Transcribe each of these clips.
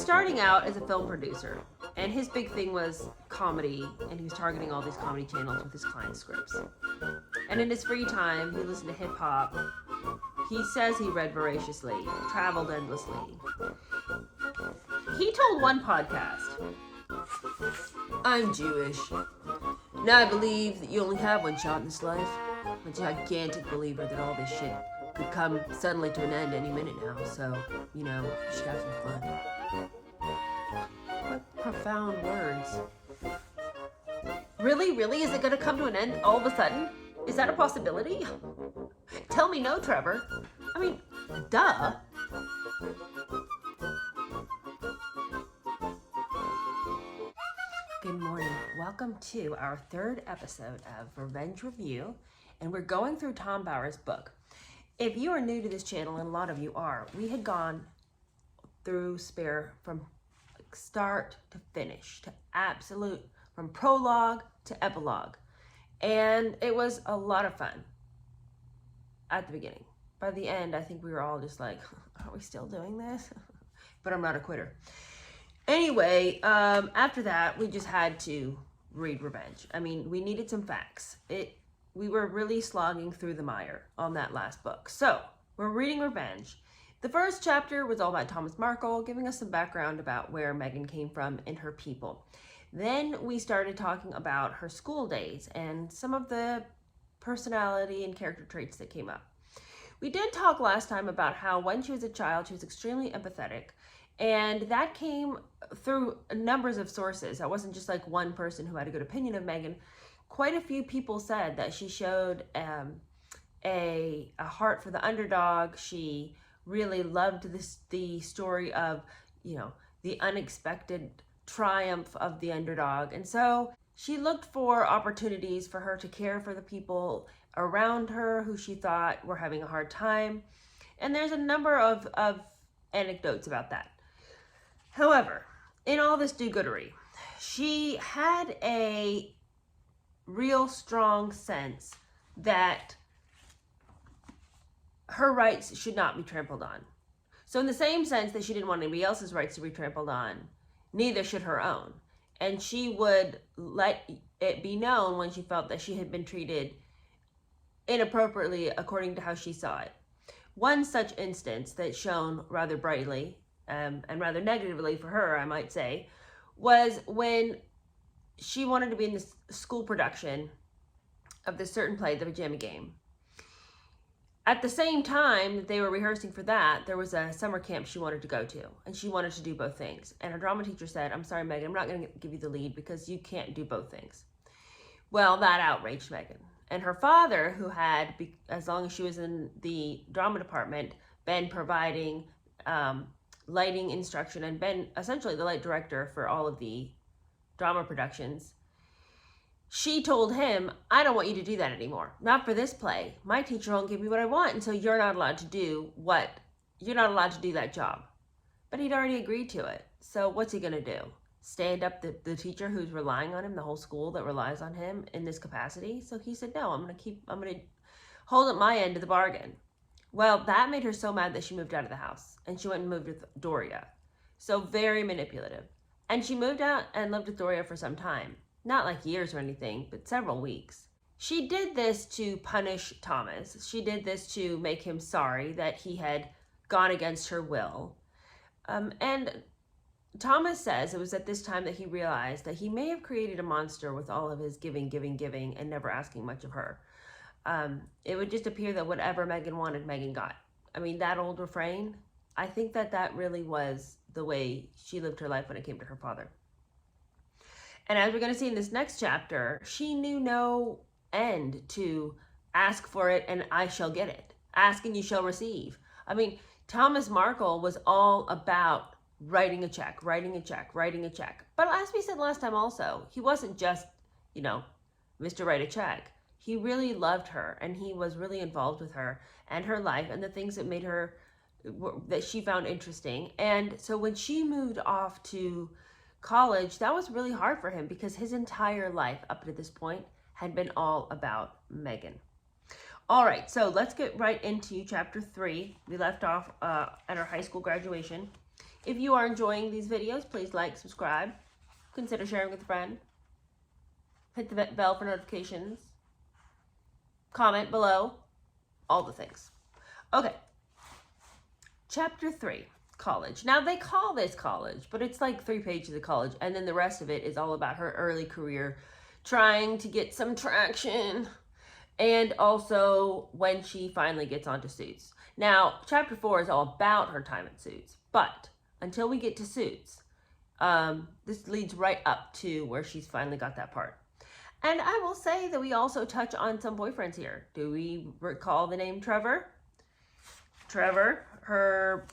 starting out as a film producer, and his big thing was comedy, and he was targeting all these comedy channels with his client scripts. And in his free time, he listened to hip hop. He says he read voraciously, traveled endlessly. He told one podcast, "I'm Jewish. Now I believe that you only have one shot in this life. I'm a gigantic believer that all this shit could come suddenly to an end any minute now, so, you should have some fun." What profound words. Really? Is it gonna come to an end all of a sudden? Is that a possibility? Tell me no, Trevor. I mean, duh. Good morning. Welcome to our third episode of Revenge Review, and we're going through Tom Bower's book. If you are new to this channel, and a lot of you are, we had gone through Spare from start to finish, to absolute, from prologue to epilogue. And it was a lot of fun at the beginning. By the end, I think we were all just like, are we still doing this? But I'm not a quitter. Anyway, after that, we just had to read Revenge. I mean, we needed some facts. We were really slogging through the mire on that last book. So, we're reading Revenge. The first chapter was all about Thomas Markle, giving us some background about where Meghan came from and her people. Then we started talking about her school days and some of the personality and character traits that came up. We did talk last time about how when she was a child, she was extremely empathetic, and that came through numbers of sources. That wasn't just like one person who had a good opinion of Meghan. Quite a few people said that she showed a heart for the underdog. She really loved the story of, the unexpected triumph of the underdog. And so she looked for opportunities for her to care for the people around her who she thought were having a hard time. And there's a number of anecdotes about that. However, in all this do-goodery, she had a real strong sense that her rights should not be trampled on. So in the same sense that she didn't want anybody else's rights to be trampled on, neither should her own. And she would let it be known when she felt that she had been treated inappropriately according to how she saw it. One such instance that shone rather brightly and rather negatively for her, I might say, was when she wanted to be in this school production of this certain play, The Pajama Game. At the same time that they were rehearsing for that, there was a summer camp she wanted to go to, and she wanted to do both things. And her drama teacher said, "I'm sorry, Meghan, I'm not going to give you the lead because you can't do both things." Well, that outraged Meghan. And her father, who had, as long as she was in the drama department, been providing lighting instruction and been essentially the light director for all of the drama productions, she told him, "I don't want you to do that anymore. Not for this play. My teacher won't give me what I want, and so you're not allowed to do that job." But he'd already agreed to it. So what's he gonna do? Stand up the teacher who's relying on him, the whole school that relies on him in this capacity? So he said, "No, I'm gonna hold up my end of the bargain." Well, that made her so mad that she moved out of the house, and she went and moved with Doria. So very manipulative. And she moved out and lived with Doria for some time. Not like years or anything, but several weeks. She did this to punish Thomas. She did this to make him sorry that he had gone against her will. And Thomas says it was at this time that he realized that he may have created a monster with all of his giving, and never asking much of her. It would just appear that whatever Meghan wanted, Meghan got. I mean, that old refrain, I think that really was the way she lived her life when it came to her father. And as we're going to see in this next chapter, she knew no end to ask for it and I shall get it. Ask and you shall receive. I mean, Thomas Markle was all about writing a check. But as we said last time also, he wasn't just, Mr. Write a Check. He really loved her, and he was really involved with her and her life and the things that made her, that she found interesting. And so when she moved off to college, that was really hard for him because his entire life up to this point had been all about Meghan. All right, so let's get right into chapter 3. We left off at our high school graduation. If you are enjoying these videos, please like, subscribe, consider sharing with a friend, hit the bell for notifications, comment below, all the things. Okay, chapter 3, college. Now they call this college, but it's like 3 pages of college, and then the rest of it is all about her early career, trying to get some traction, and also when she finally gets onto Suits. Now, chapter 4 is all about her time at Suits, but until we get to Suits, this leads right up to where she's finally got that part. And I will say that we also touch on some boyfriends here. Do we recall the name Trevor? Trevor, her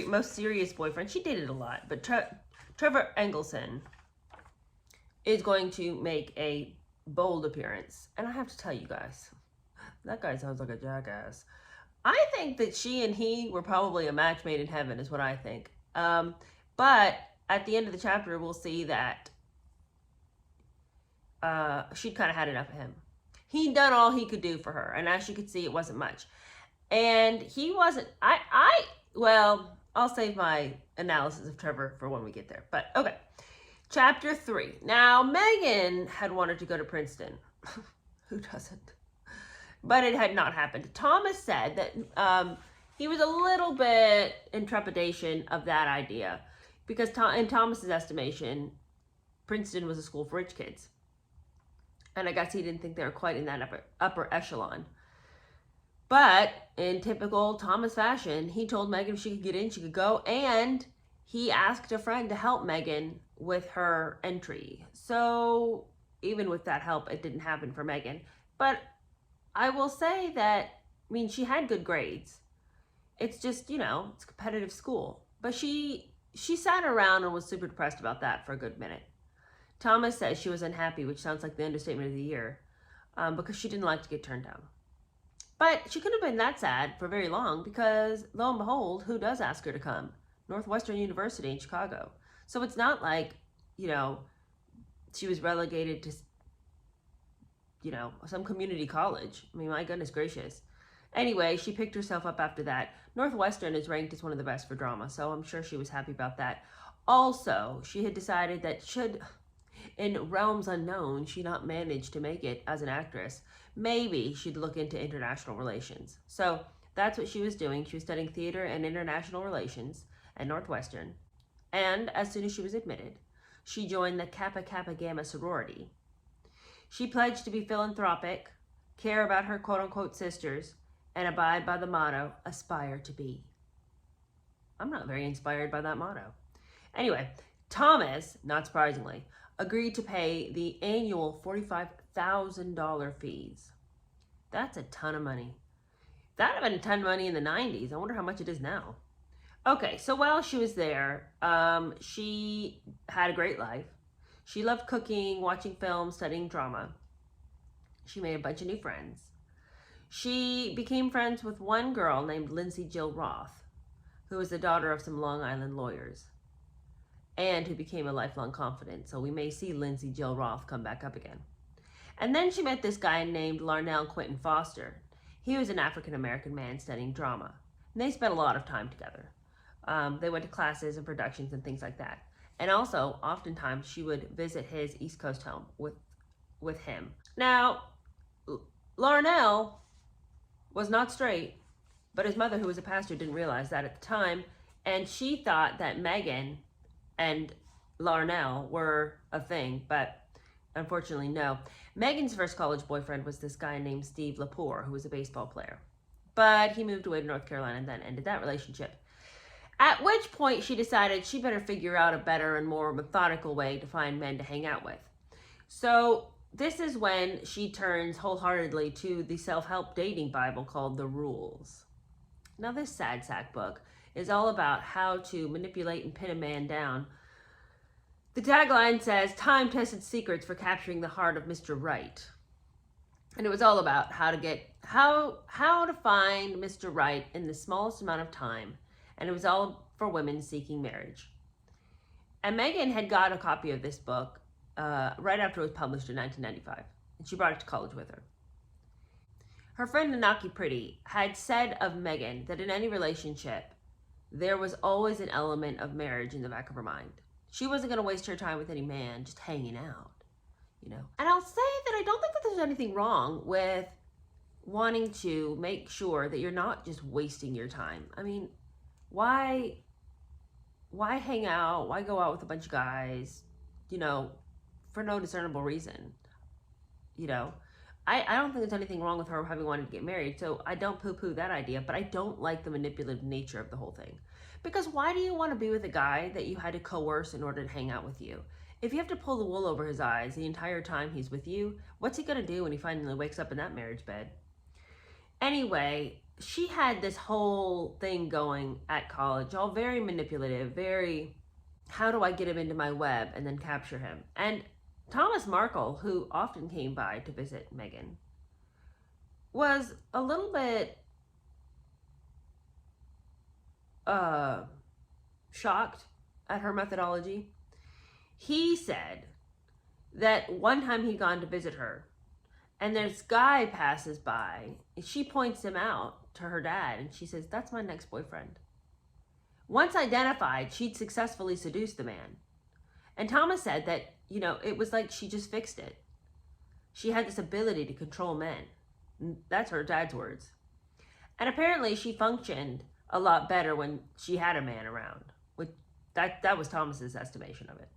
most serious boyfriend. She dated a lot, but Trevor Engelson is going to make a bold appearance. And I have to tell you guys, that guy sounds like a jackass. I think that she and he were probably a match made in heaven, is what I think. But at the end of the chapter, we'll see that she'd kind of had enough of him. He'd done all he could do for her, and as you could see, it wasn't much. And he wasn't, well, I'll save my analysis of Trevor for when we get there. But, okay. Chapter 3. Now, Meghan had wanted to go to Princeton. Who doesn't? But it had not happened. Thomas said that he was a little bit in trepidation of that idea because in Thomas's estimation, Princeton was a school for rich kids. And I guess he didn't think they were quite in that upper echelon. But in typical Thomas fashion, he told Meghan if she could get in, she could go. And he asked a friend to help Meghan with her entry. So even with that help, it didn't happen for Meghan. But I will say that, I mean, she had good grades. It's just, you know, it's a competitive school. But she sat around and was super depressed about that for a good minute. Thomas says she was unhappy, which sounds like the understatement of the year, because she didn't like to get turned down. But she couldn't have been that sad for very long because, lo and behold, who does ask her to come? Northwestern University in Chicago. So it's not like, you know, she was relegated to, you know, some community college. I mean, my goodness gracious. Anyway, she picked herself up after that. Northwestern is ranked as one of the best for drama, so I'm sure she was happy about that. Also, she had decided that should, in realms unknown, she not manage to make it as an actress, maybe she'd look into international relations. So that's what she was doing. She was studying theater and international relations at Northwestern. And as soon as she was admitted, she joined the Kappa Kappa Gamma sorority. She pledged to be philanthropic, care about her quote-unquote sisters, and abide by the motto, aspire to be. I'm not very inspired by that motto. Anyway, Thomas, not surprisingly, agreed to pay the annual $45,000 fees. That's a ton of money. That would have been a ton of money in the 90s. I wonder how much it is now. Okay, so while she was there, she had a great life. She loved cooking, watching films, studying drama. She made a bunch of new friends. She became friends with one girl named Lindsay Jill Roth, who was the daughter of some Long Island lawyers, and who became a lifelong confidant. So we may see Lindsay Jill Roth come back up again. And then she met this guy named Larnell Quentin Foster. He was an African-American man studying drama. And they spent a lot of time together. They went to classes and productions and things like that. And also, oftentimes, she would visit his East Coast home with him. Now, Larnell was not straight, but his mother, who was a pastor, didn't realize that at the time. And she thought that Meghan and Larnell were a thing, but unfortunately, no. Meghan's first college boyfriend was this guy named Steve Lepore, who was a baseball player. But he moved away to North Carolina and then ended that relationship. At which point she decided she better figure out a better and more methodical way to find men to hang out with. So this is when she turns wholeheartedly to the self-help dating Bible called The Rules. Now this sad sack book is all about how to manipulate and pin a man down. The tagline says, time-tested secrets for capturing the heart of Mr. Right. And it was all about how to find Mr. Right in the smallest amount of time. And it was all for women seeking marriage. And Meghan had got a copy of this book right after it was published in 1995. And she brought it to college with her. Her friend Nanaki Pretty had said of Meghan that in any relationship, there was always an element of marriage in the back of her mind. She wasn't going to waste her time with any man just hanging out, you know. And I'll say that I don't think that there's anything wrong with wanting to make sure that you're not just wasting your time. I mean, why hang out? Why go out with a bunch of guys, you know, for no discernible reason? You know, I don't think there's anything wrong with her having wanted to get married, so I don't poo-poo that idea, but I don't like the manipulative nature of the whole thing. Because why do you want to be with a guy that you had to coerce in order to hang out with you? If you have to pull the wool over his eyes the entire time he's with you, what's he going to do when he finally wakes up in that marriage bed? Anyway, she had this whole thing going at college, all very manipulative, very, how do I get him into my web and then capture him? And Thomas Markle, who often came by to visit Meghan, was a little bit shocked at her methodology. He said that one time he'd gone to visit her, and this guy passes by, and she points him out to her dad, and she says, "That's my next boyfriend." Once identified, she'd successfully seduced the man. And Thomas said that, you know, it was like she just fixed it. She had this ability to control men. That's her dad's words. And apparently she functioned a lot better when she had a man around. That was Thomas's estimation of it.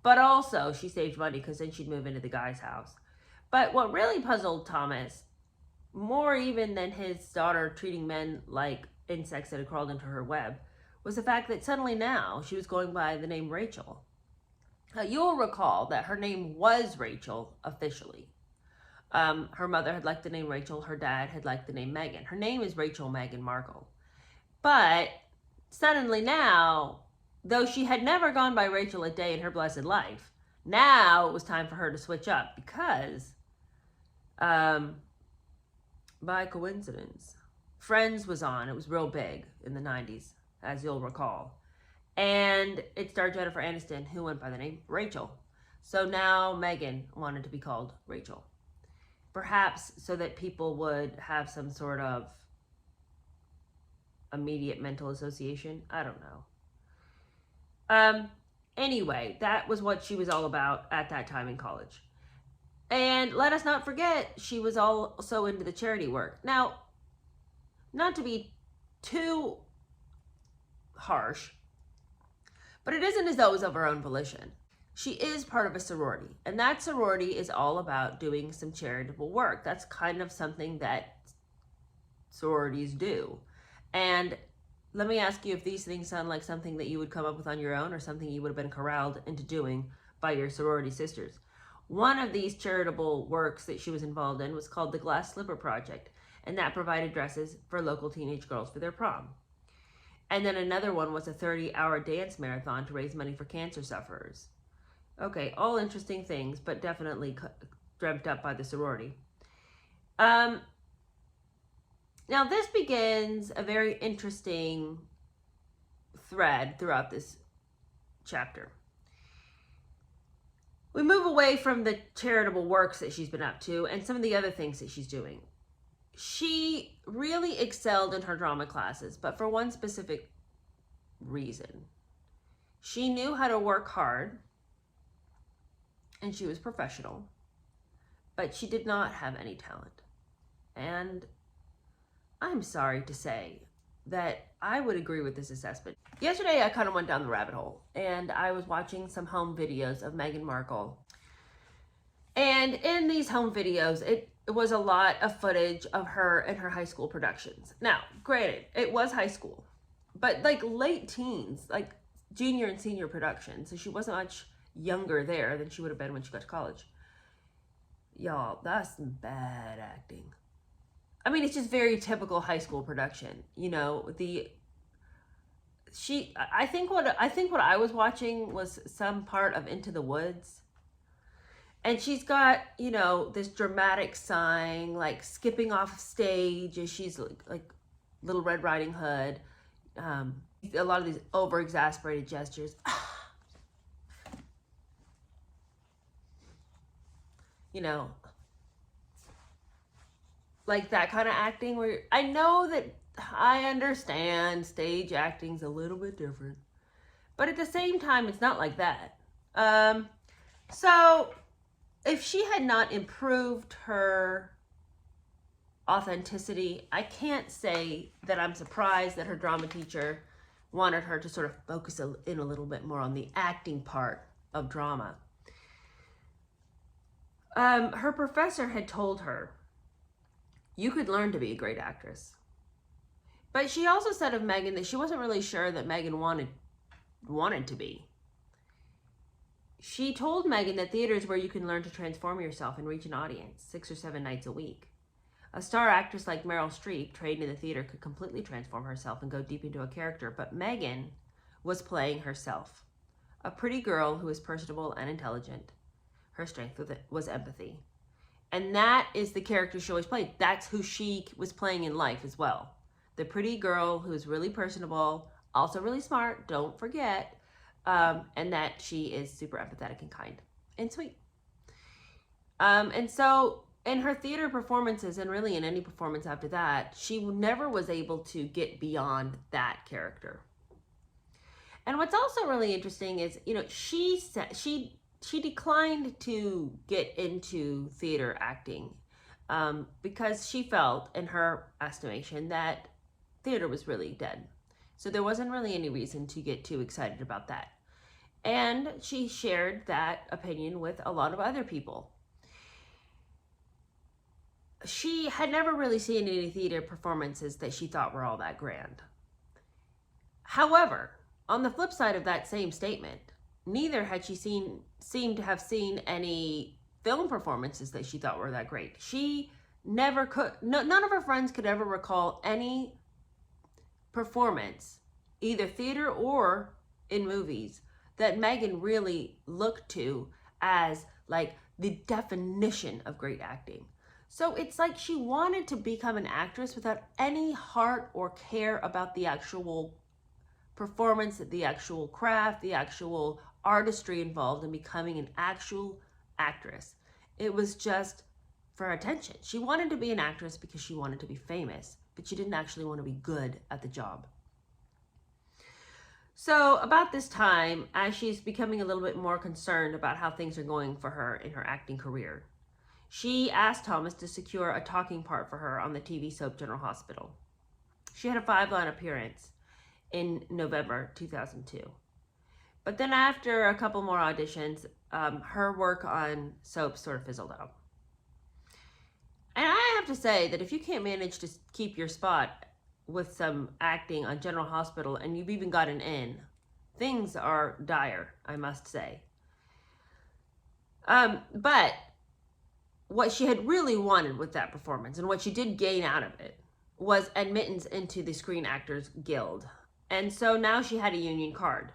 But also she saved money because then she'd move into the guy's house. But what really puzzled Thomas, more even than his daughter treating men like insects that had crawled into her web, was the fact that suddenly now she was going by the name Rachel. You'll recall that her name was Rachel officially. Her mother had liked the name Rachel. Her dad had liked the name Meghan. Her name is Rachel Meghan Markle. But suddenly now, though she had never gone by Rachel a day in her blessed life, now it was time for her to switch up because, by coincidence, Friends was on. It was real big in the 90s, as you'll recall. And it starred Jennifer Aniston, who went by the name Rachel. So now Meghan wanted to be called Rachel. Perhaps so that people would have some sort of immediate mental association. I don't know. Anyway, that was what she was all about at that time in college. And let us not forget, she was also into the charity work. Now, not to be too harsh, but it isn't as though it was of her own volition. She is part of a sorority, and that sorority is all about doing some charitable work. That's kind of something that sororities do. And let me ask you if these things sound like something that you would come up with on your own or something you would have been corralled into doing by your sorority sisters. One of these charitable works that she was involved in was called the Glass Slipper Project, and that provided dresses for local teenage girls for their prom. And then another one was a 30-hour dance marathon to raise money for cancer sufferers. Okay, all interesting things, but definitely dreamt up by the sorority. Now this begins a very interesting thread throughout this chapter. We move away from the charitable works that she's been up to and some of the other things that she's doing. She really excelled in her drama classes, but for one specific reason. She knew how to work hard, and she was professional, but she did not have any talent. And I'm sorry to say that I would agree with this assessment. Yesterday, I kind of went down the rabbit hole, and I was watching some home videos of Meghan Markle. And in these home videos, it was a lot of footage of her and her high school productions. Now, granted, it was high school, but like late teens, like junior and senior production. So she wasn't much younger there than she would have been when she got to college. Y'all, that's some bad acting. I mean, it's just very typical high school production. You know, I think what I was watching was some part of Into the Woods. And she's got, you know, this dramatic sighing, like skipping off stage as she's like Little Red Riding Hood. A lot of these over-exasperated gestures. You know, like that kind of acting where I know that I understand stage acting's a little bit different. But at the same time, it's not like that. So if she had not improved her authenticity, I can't say that I'm surprised that her drama teacher wanted her to sort of focus in a little bit more on the acting part of drama. Her professor had told her, you could learn to be a great actress. But she also said of Meghan that she wasn't really sure that Meghan wanted to be. She told Meghan that theater is where you can learn to transform yourself and reach an audience 6 or 7 nights a week. A star actress like Meryl Streep, trained in the theater, could completely transform herself and go deep into a character, but Meghan was playing herself. A pretty girl who was personable and intelligent. Her strength was empathy. And that is the character she always played. That's who she was playing in life as well. The pretty girl who is really personable, also really smart, don't forget, and that she is super empathetic and kind and sweet. And so in her theater performances, and really in any performance after that, she never was able to get beyond that character. And what's also really interesting is, she said she declined to get into theater acting because she felt, in her estimation, that theater was really dead. So there wasn't really any reason to get too excited about that. And she shared that opinion with a lot of other people. She had never really seen any theater performances that she thought were all that grand. However, on the flip side of that same statement, neither had she seemed to have seen any film performances that she thought were that great. She never could, none of her friends could ever recall any performance, either theater or in movies, that Meghan really looked to as like the definition of great acting. So it's like she wanted to become an actress without any heart or care about the actual performance, the actual craft, the actual artistry involved in becoming an actual actress. It was just for attention. She wanted to be an actress because she wanted to be famous, but she didn't actually want to be good at the job. So about this time, as she's becoming a little bit more concerned about how things are going for her in her acting career, she asked Thomas to secure a talking part for her on the TV soap General Hospital. She had a 5-line appearance in November 2002. But then after a couple more auditions, her work on soaps sort of fizzled out. And I have to say that if you can't manage to keep your spot with some acting on General Hospital and you've even gotten in, things are dire, I must say. But what she had really wanted with that performance, and what she did gain out of it, was admittance into the Screen Actors Guild. And so now she had a union card.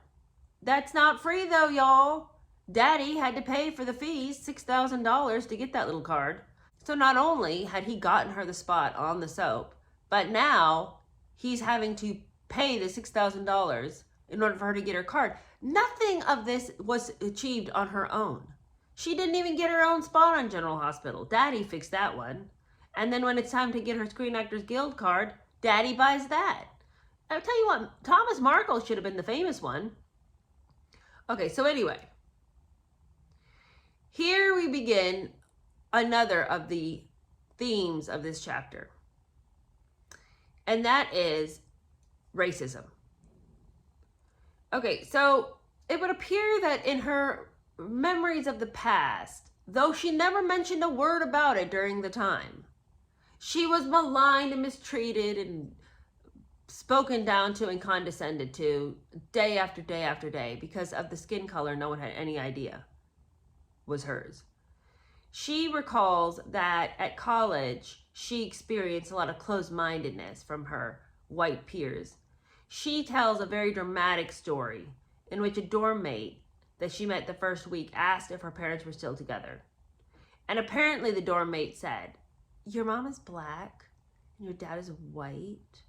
That's not free though, y'all. Daddy had to pay for the fees, $6,000, to get that little card. So not only had he gotten her the spot on the soap, but now he's having to pay the $6,000 in order for her to get her card. Nothing of this was achieved on her own. She didn't even get her own spot on General Hospital. Daddy fixed that one. And then when it's time to get her Screen Actors Guild card, Daddy buys that. I'll tell you what, Thomas Markle should have been the famous one. Okay, so anyway, here we begin another of the themes of this chapter. And that is racism. Okay, so it would appear that in her memories of the past, though she never mentioned a word about it during the time, she was maligned and mistreated and spoken down to and condescended to day after day after day because of the skin color no one had any idea was hers. She recalls that at college, she experienced a lot of closed-mindedness from her white peers. She tells a very dramatic story in which a dorm mate that she met the first week asked if her parents were still together. And apparently the dorm mate said, "Your mom is black and your dad is white."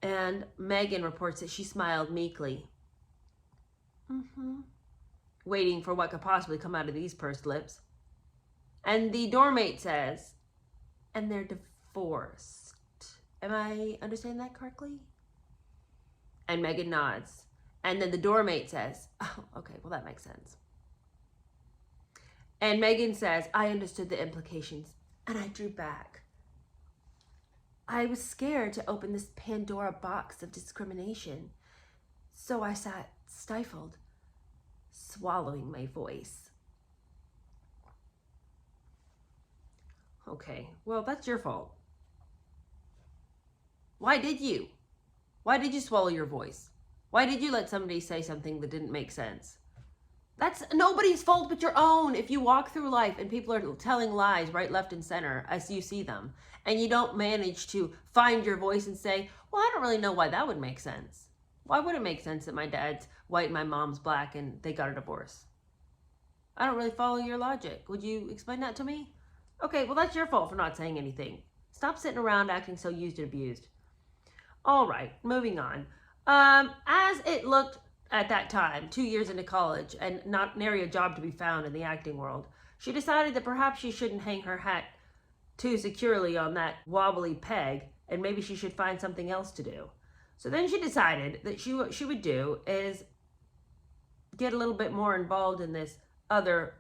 And Meghan reports that she smiled meekly, waiting for what could possibly come out of these pursed lips. And the dorm mate says, "And they're divorced." Am I understanding that correctly? And Meghan nods. And then the doormate says, oh, okay, well, that makes sense. And Meghan says, I understood the implications, and I drew back. I was scared to open this Pandora box of discrimination, so I sat stifled, swallowing my voice. Okay, well, that's your fault. Why did you? Why did you swallow your voice? Why did you let somebody say something that didn't make sense? That's nobody's fault but your own. If you walk through life and people are telling lies right, left, and center as you see them, and you don't manage to find your voice and say, well, I don't really know why that would make sense. Why would it make sense that my dad's white and my mom's black and they got a divorce? I don't really follow your logic. Would you explain that to me? Okay, well, that's your fault for not saying anything. Stop sitting around acting so used and abused. All right, moving on. As it looked at that time, 2 years into college, and not nary a job to be found in the acting world, she decided that perhaps she shouldn't hang her hat too securely on that wobbly peg, and maybe she should find something else to do. So then she decided that what she would do is get a little bit more involved in this other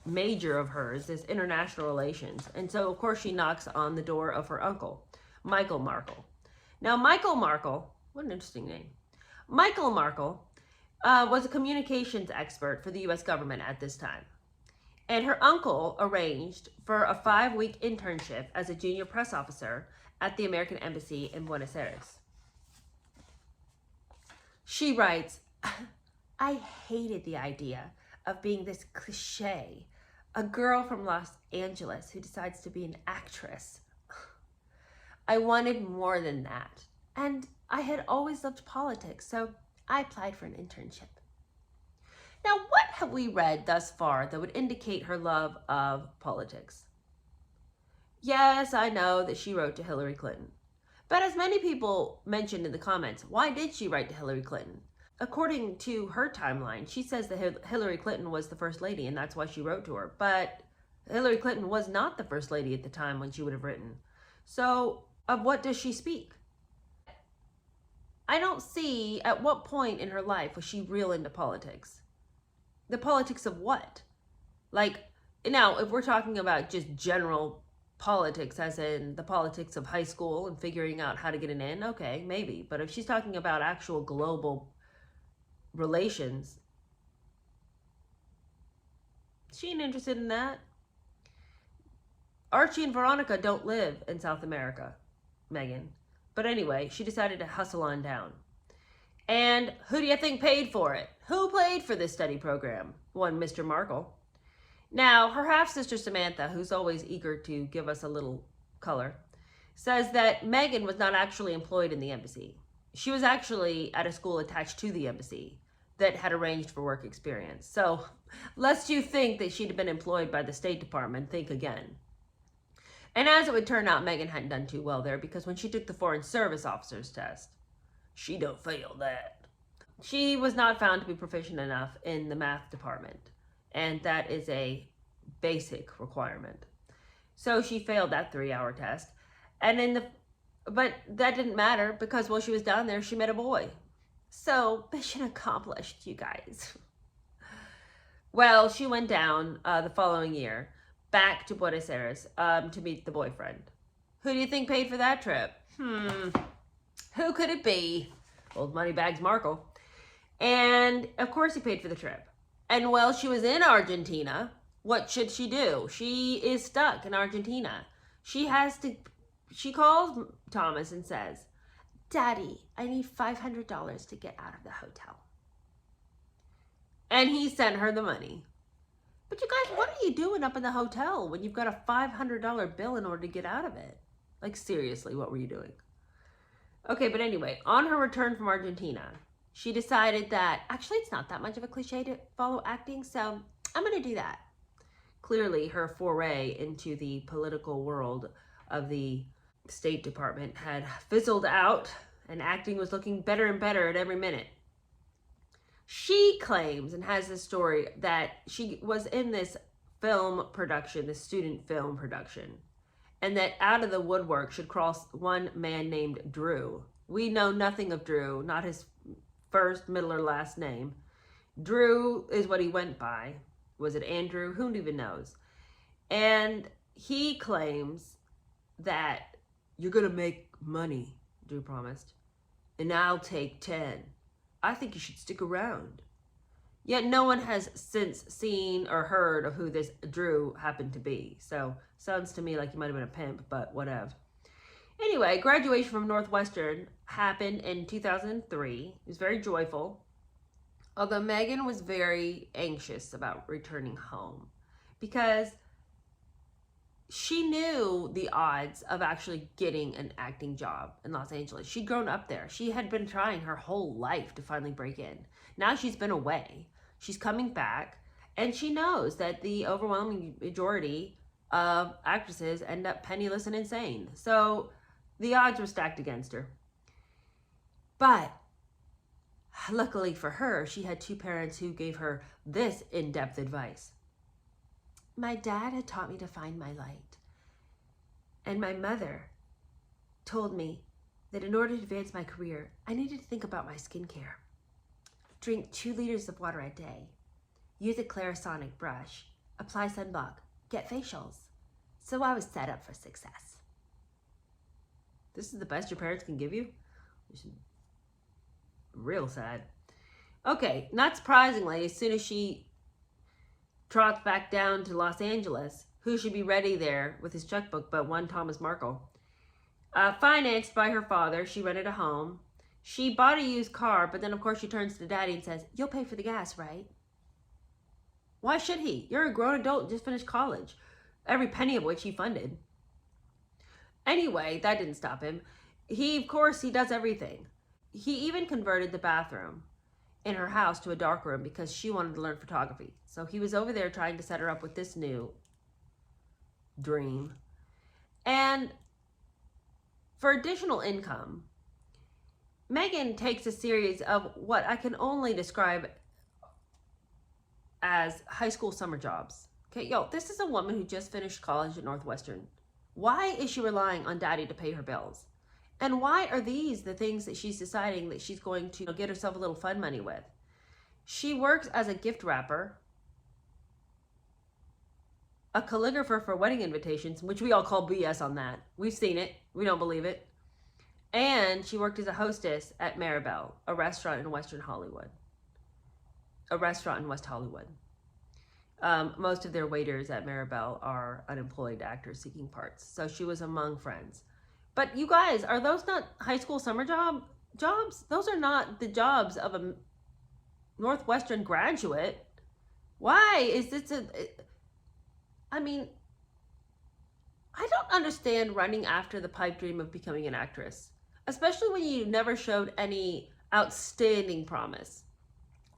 major of hers, this international relations. And so, of course, she knocks on the door of her uncle, Michael Markle. Now, Michael Markle, what an interesting name. Michael Markle was a communications expert for the U.S. government at this time. And her uncle arranged for a 5-week internship as a junior press officer at the American Embassy in Buenos Aires. She writes, I hated the idea of being this cliche, a girl from Los Angeles who decides to be an actress. I wanted more than that. And I had always loved politics, so I applied for an internship. Now, what have we read thus far that would indicate her love of politics? Yes, I know that she wrote to Hillary Clinton. But as many people mentioned in the comments, why did she write to Hillary Clinton? According to her timeline, she says that Hillary Clinton was the first lady, and that's why she wrote to her. But Hillary Clinton was not the first lady at the time when she would have written. So, of what does she speak? I don't see at what point in her life was she real into politics. The politics of what? Like, now, if we're talking about just general politics, as in the politics of high school and figuring out how to get an in, okay, maybe. But if she's talking about actual global relations, she ain't interested in that. Archie and Veronica don't live in South America, Meghan. But anyway, she decided to hustle on down. And who do you think paid for it? Who paid for this study program? One Mr. Markle. Now, her half-sister Samantha, who's always eager to give us a little color, says that Meghan was not actually employed in the embassy. She was actually at a school attached to the embassy that had arranged for work experience. So, lest you think that she'd have been employed by the State Department, think again. And as it would turn out, Meghan hadn't done too well there, because when she took the Foreign Service Officer's test, she don't fail that. She was not found to be proficient enough in the math department, and that is a basic requirement. So she failed that 3-hour test. But that didn't matter, because while she was down there, she met a boy. So mission accomplished, you guys. Well, she went down the following year back to Buenos Aires to meet the boyfriend. Who do you think paid for that trip? Who could it be? Old Moneybags Markle. And of course he paid for the trip. And while she was in Argentina, what should she do? She is stuck in Argentina. She calls Thomas and says, Daddy, I need $500 to get out of the hotel. And he sent her the money. But you guys, what are you doing up in the hotel when you've got a $500 bill in order to get out of it? Like, seriously, what were you doing? Okay, but anyway, on her return from Argentina, she decided that actually it's not that much of a cliche to follow acting, so I'm going to do that. Clearly, her foray into the political world of the State Department had fizzled out, and acting was looking better and better at every minute. She claims and has this story that she was in this film production, this student film production, and that out of the woodwork should cross one man named Drew. We know nothing of Drew, not his first, middle, or last name. Drew is what he went by. Was it Andrew? Who even knows? And he claims that you're going to make money, Drew promised, and I'll take 10. I think you should stick around. Yet no one has since seen or heard of who this Drew happened to be. So sounds to me like he might have been a pimp, but whatever. Anyway, graduation from Northwestern happened in 2003. It was very joyful. Although Meghan was very anxious about returning home because she knew the odds of actually getting an acting job in Los Angeles. She'd grown up there. She had been trying her whole life to finally break in. Now she's been away. She's coming back, and she knows that the overwhelming majority of actresses end up penniless and insane. So the odds were stacked against her. But luckily for her, she had two parents who gave her this in-depth advice. My dad had taught me to find my light. And my mother told me that in order to advance my career, I needed to think about my skincare. Drink 2 liters of water a day. Use a Clarisonic brush. Apply sunblock. Get facials. So I was set up for success. This is the best your parents can give you? Real sad. Okay, not surprisingly, as soon as she trots back down to Los Angeles, who should be ready there with his checkbook but one Thomas Markle? Financed by her father, she rented a home. She bought a used car, but then of course she turns to daddy and says, you'll pay for the gas, right? Why should he? You're a grown adult, just finished college. Every penny of which he funded. Anyway, that didn't stop him. Of course, he does everything. He even converted the bathroom in her house to a dark room because she wanted to learn photography. So he was over there trying to set her up with this new dream. And for additional income, Meghan takes a series of what I can only describe as high school summer jobs. Okay, this is a woman who just finished college at Northwestern. Why is she relying on daddy to pay her bills? And why are these the things that she's deciding that she's going to get herself a little fun money with? She works as a gift wrapper, a calligrapher for wedding invitations, which we all call BS on that. We've seen it. We don't believe it. And she worked as a hostess at Maribel, a restaurant in Western Hollywood. A restaurant in West Hollywood. Most of their waiters at Maribel are unemployed actors seeking parts. So she was among friends. But you guys, are those not high school summer jobs? Those are not the jobs of a Northwestern graduate. Why is this I don't understand running after the pipe dream of becoming an actress, especially when you never showed any outstanding promise.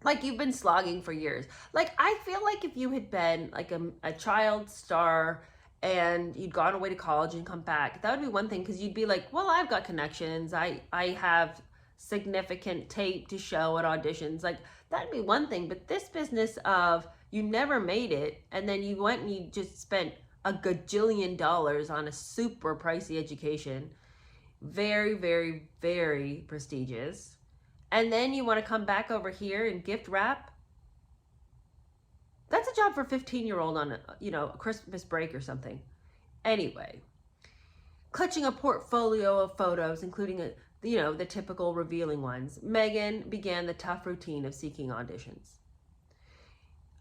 Like you've been slogging for years. Like I feel like if you had been like a child star and you'd gone away to college and come back, that would be one thing, because you'd be like, well, I've got connections. I have significant tape to show at auditions. Like that'd be one thing. But this business of you never made it and then you went and you just spent a gajillion dollars on a super pricey education, very, very, very prestigious, and then you want to come back over here and gift wrap? That's a job for a 15-year-old on a Christmas break or something. Anyway, clutching a portfolio of photos, including the typical revealing ones, Meghan began the tough routine of seeking auditions.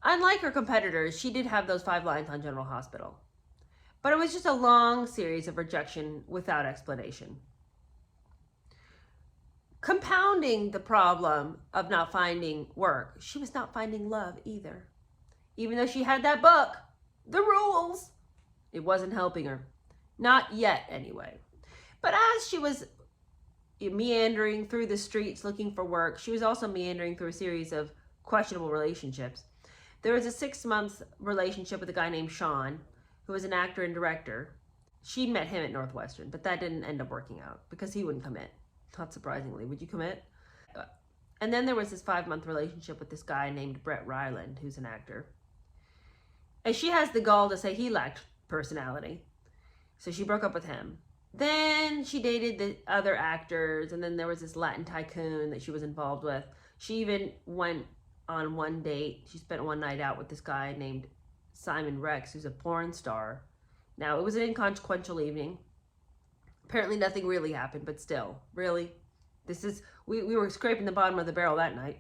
Unlike her competitors, she did have those 5 lines on General Hospital. But it was just a long series of rejection without explanation. Compounding the problem of not finding work, she was not finding love either. Even though she had that book, The Rules, it wasn't helping her. Not yet, anyway. But as she was meandering through the streets looking for work, she was also meandering through a series of questionable relationships. There was a 6-month relationship with a guy named Sean, who was an actor and director. She met him at Northwestern, but that didn't end up working out because he wouldn't commit. Not surprisingly. Would you commit? And then there was this 5-month relationship with this guy named Brett Ryland, who's an actor. And she has the gall to say he lacked personality. So she broke up with him. Then she dated the other actors, and then there was this Latin tycoon that she was involved with. She even went on one date. She spent one night out with this guy named Simon Rex, who's a porn star. Now, it was an inconsequential evening. Apparently nothing really happened, but still, really? We were scraping the bottom of the barrel that night.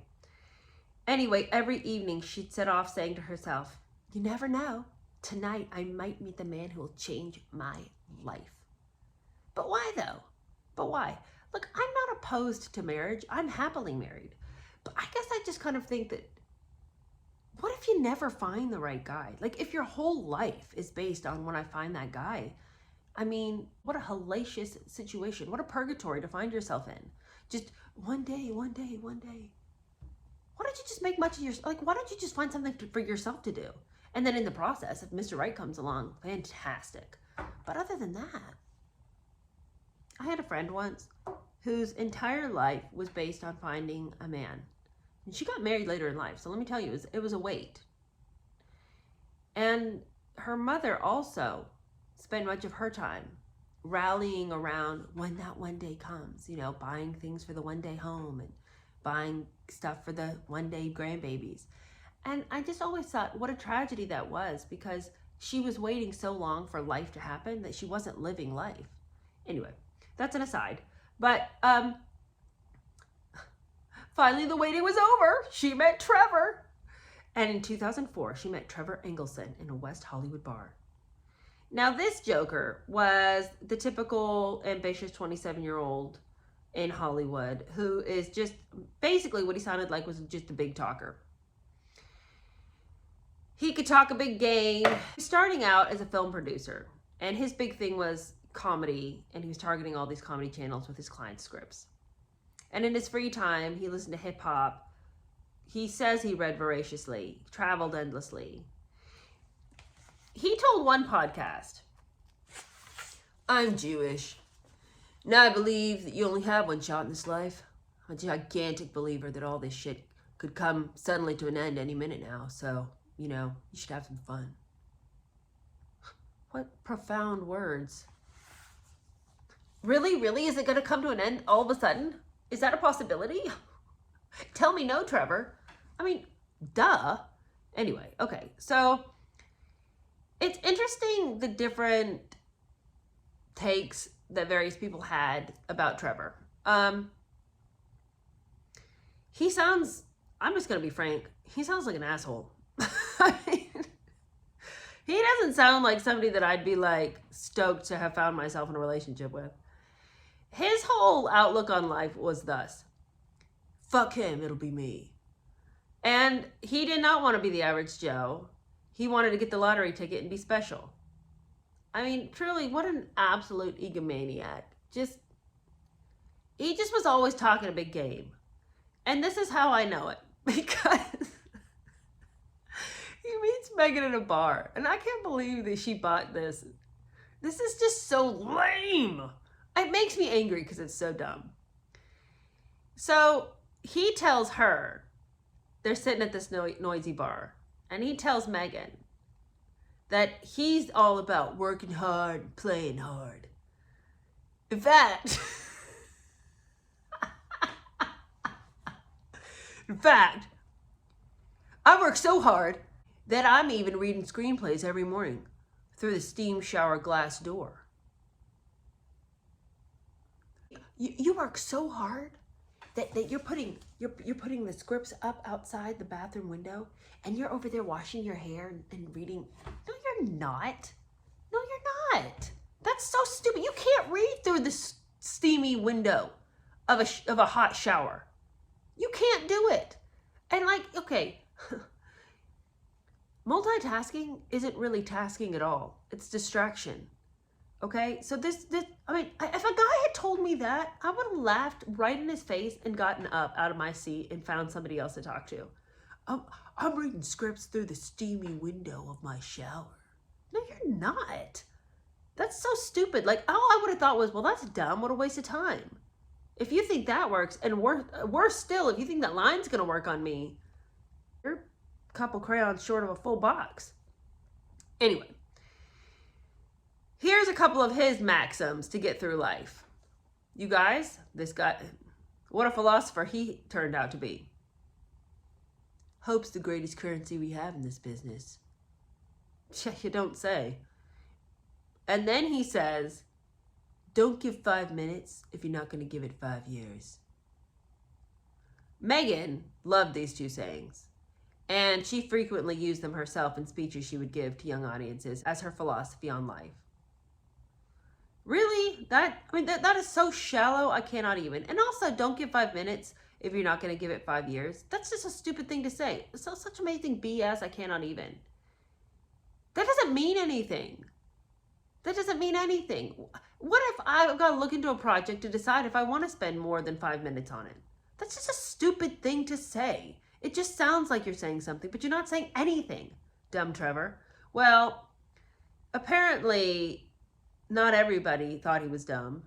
Anyway, every evening she'd set off saying to herself, you never know. Tonight I might meet the man who will change my life. But why though? But why? Look, I'm not opposed to marriage. I'm happily married. But I guess I just kind of think that, what if you never find the right guy? Like, if your whole life is based on when I find that guy, I mean, what a hellacious situation. What a purgatory to find yourself in. Just one day, one day, one day. Why don't you just make much of your, like, why don't you just find something for yourself to do? And then in the process, if Mr. Right comes along, fantastic. But other than that, I had a friend once whose entire life was based on finding a man. And she got married later in life. So let me tell you, it was a wait. And her mother also spent much of her time rallying around when that one day comes, you know, buying things for the one day home and buying stuff for the one day grandbabies. And I just always thought what a tragedy that was, because she was waiting so long for life to happen that she wasn't living life. Anyway, that's an aside. But finally the waiting was over. She met Trevor. And in 2004, she met Trevor Engelson in a West Hollywood bar. Now, this joker was the typical ambitious 27-year-old in Hollywood who is just basically what he sounded like was just a big talker. He could talk a big game. He was starting out as a film producer, and his big thing was comedy, and he was targeting all these comedy channels with his client scripts. And in his free time, he listened to hip hop. He says he read voraciously, traveled endlessly. He told one podcast, I'm Jewish. Now I believe that you only have one shot in this life. I'm a gigantic believer that all this shit could come suddenly to an end any minute now. So, you know, you should have some fun. What profound words. Really? Really? Is it going to come to an end all of a sudden? Is that a possibility? Tell me no, Trevor. I mean, duh. Anyway, okay. So it's interesting the different takes that various people had about Trevor. He sounds, I'm just going to be frank, he sounds like an asshole. I mean, he doesn't sound like somebody that I'd be like stoked to have found myself in a relationship with. His whole outlook on life was thus: fuck him, it'll be me. And he did not want to be the average Joe. He wanted to get the lottery ticket and be special. I mean, truly, what an absolute egomaniac. He just was always talking a big game. And this is how I know it, because he meets Meghan in a bar, and I can't believe that she bought this. This is just so lame. It makes me angry because it's so dumb. So he tells her, they're sitting at this noisy bar, and he tells Meghan that he's all about working hard and playing hard. In fact, I work so hard that I'm even reading screenplays every morning through the steam shower glass door. You work so hard that you're putting the scripts up outside the bathroom window, and you're over there washing your hair and reading. No, you're not. No, you're not. That's so stupid. You can't read through the steamy window of a hot shower. You can't do it. And like, okay, multitasking isn't really tasking at all. It's distraction. Okay, so this, I mean, if a guy had told me that, I would have laughed right in his face and gotten up out of my seat and found somebody else to talk to. I'm reading scripts through the steamy window of my shower. No, you're not. That's so stupid. Like, all I would have thought was, well, that's dumb. What a waste of time. If you think that works, and worse still, if you think that line's going to work on me, you're a couple crayons short of a full box. Anyway. Here's a couple of his maxims to get through life. You guys, this guy, what a philosopher he turned out to be. Hope's the greatest currency we have in this business. You don't say. And then he says, don't give 5 minutes if you're not going to give it 5 years. Meghan loved these two sayings, and she frequently used them herself in speeches she would give to young audiences as her philosophy on life. Really? That is so shallow, I cannot even. And also, don't give 5 minutes if you're not going to give it 5 years. That's just a stupid thing to say. It's such amazing BS, I cannot even. That doesn't mean anything. That doesn't mean anything. What if I've got to look into a project to decide if I want to spend more than 5 minutes on it? That's just a stupid thing to say. It just sounds like you're saying something, but you're not saying anything, dumb Trevor. Well, apparently not everybody thought he was dumb.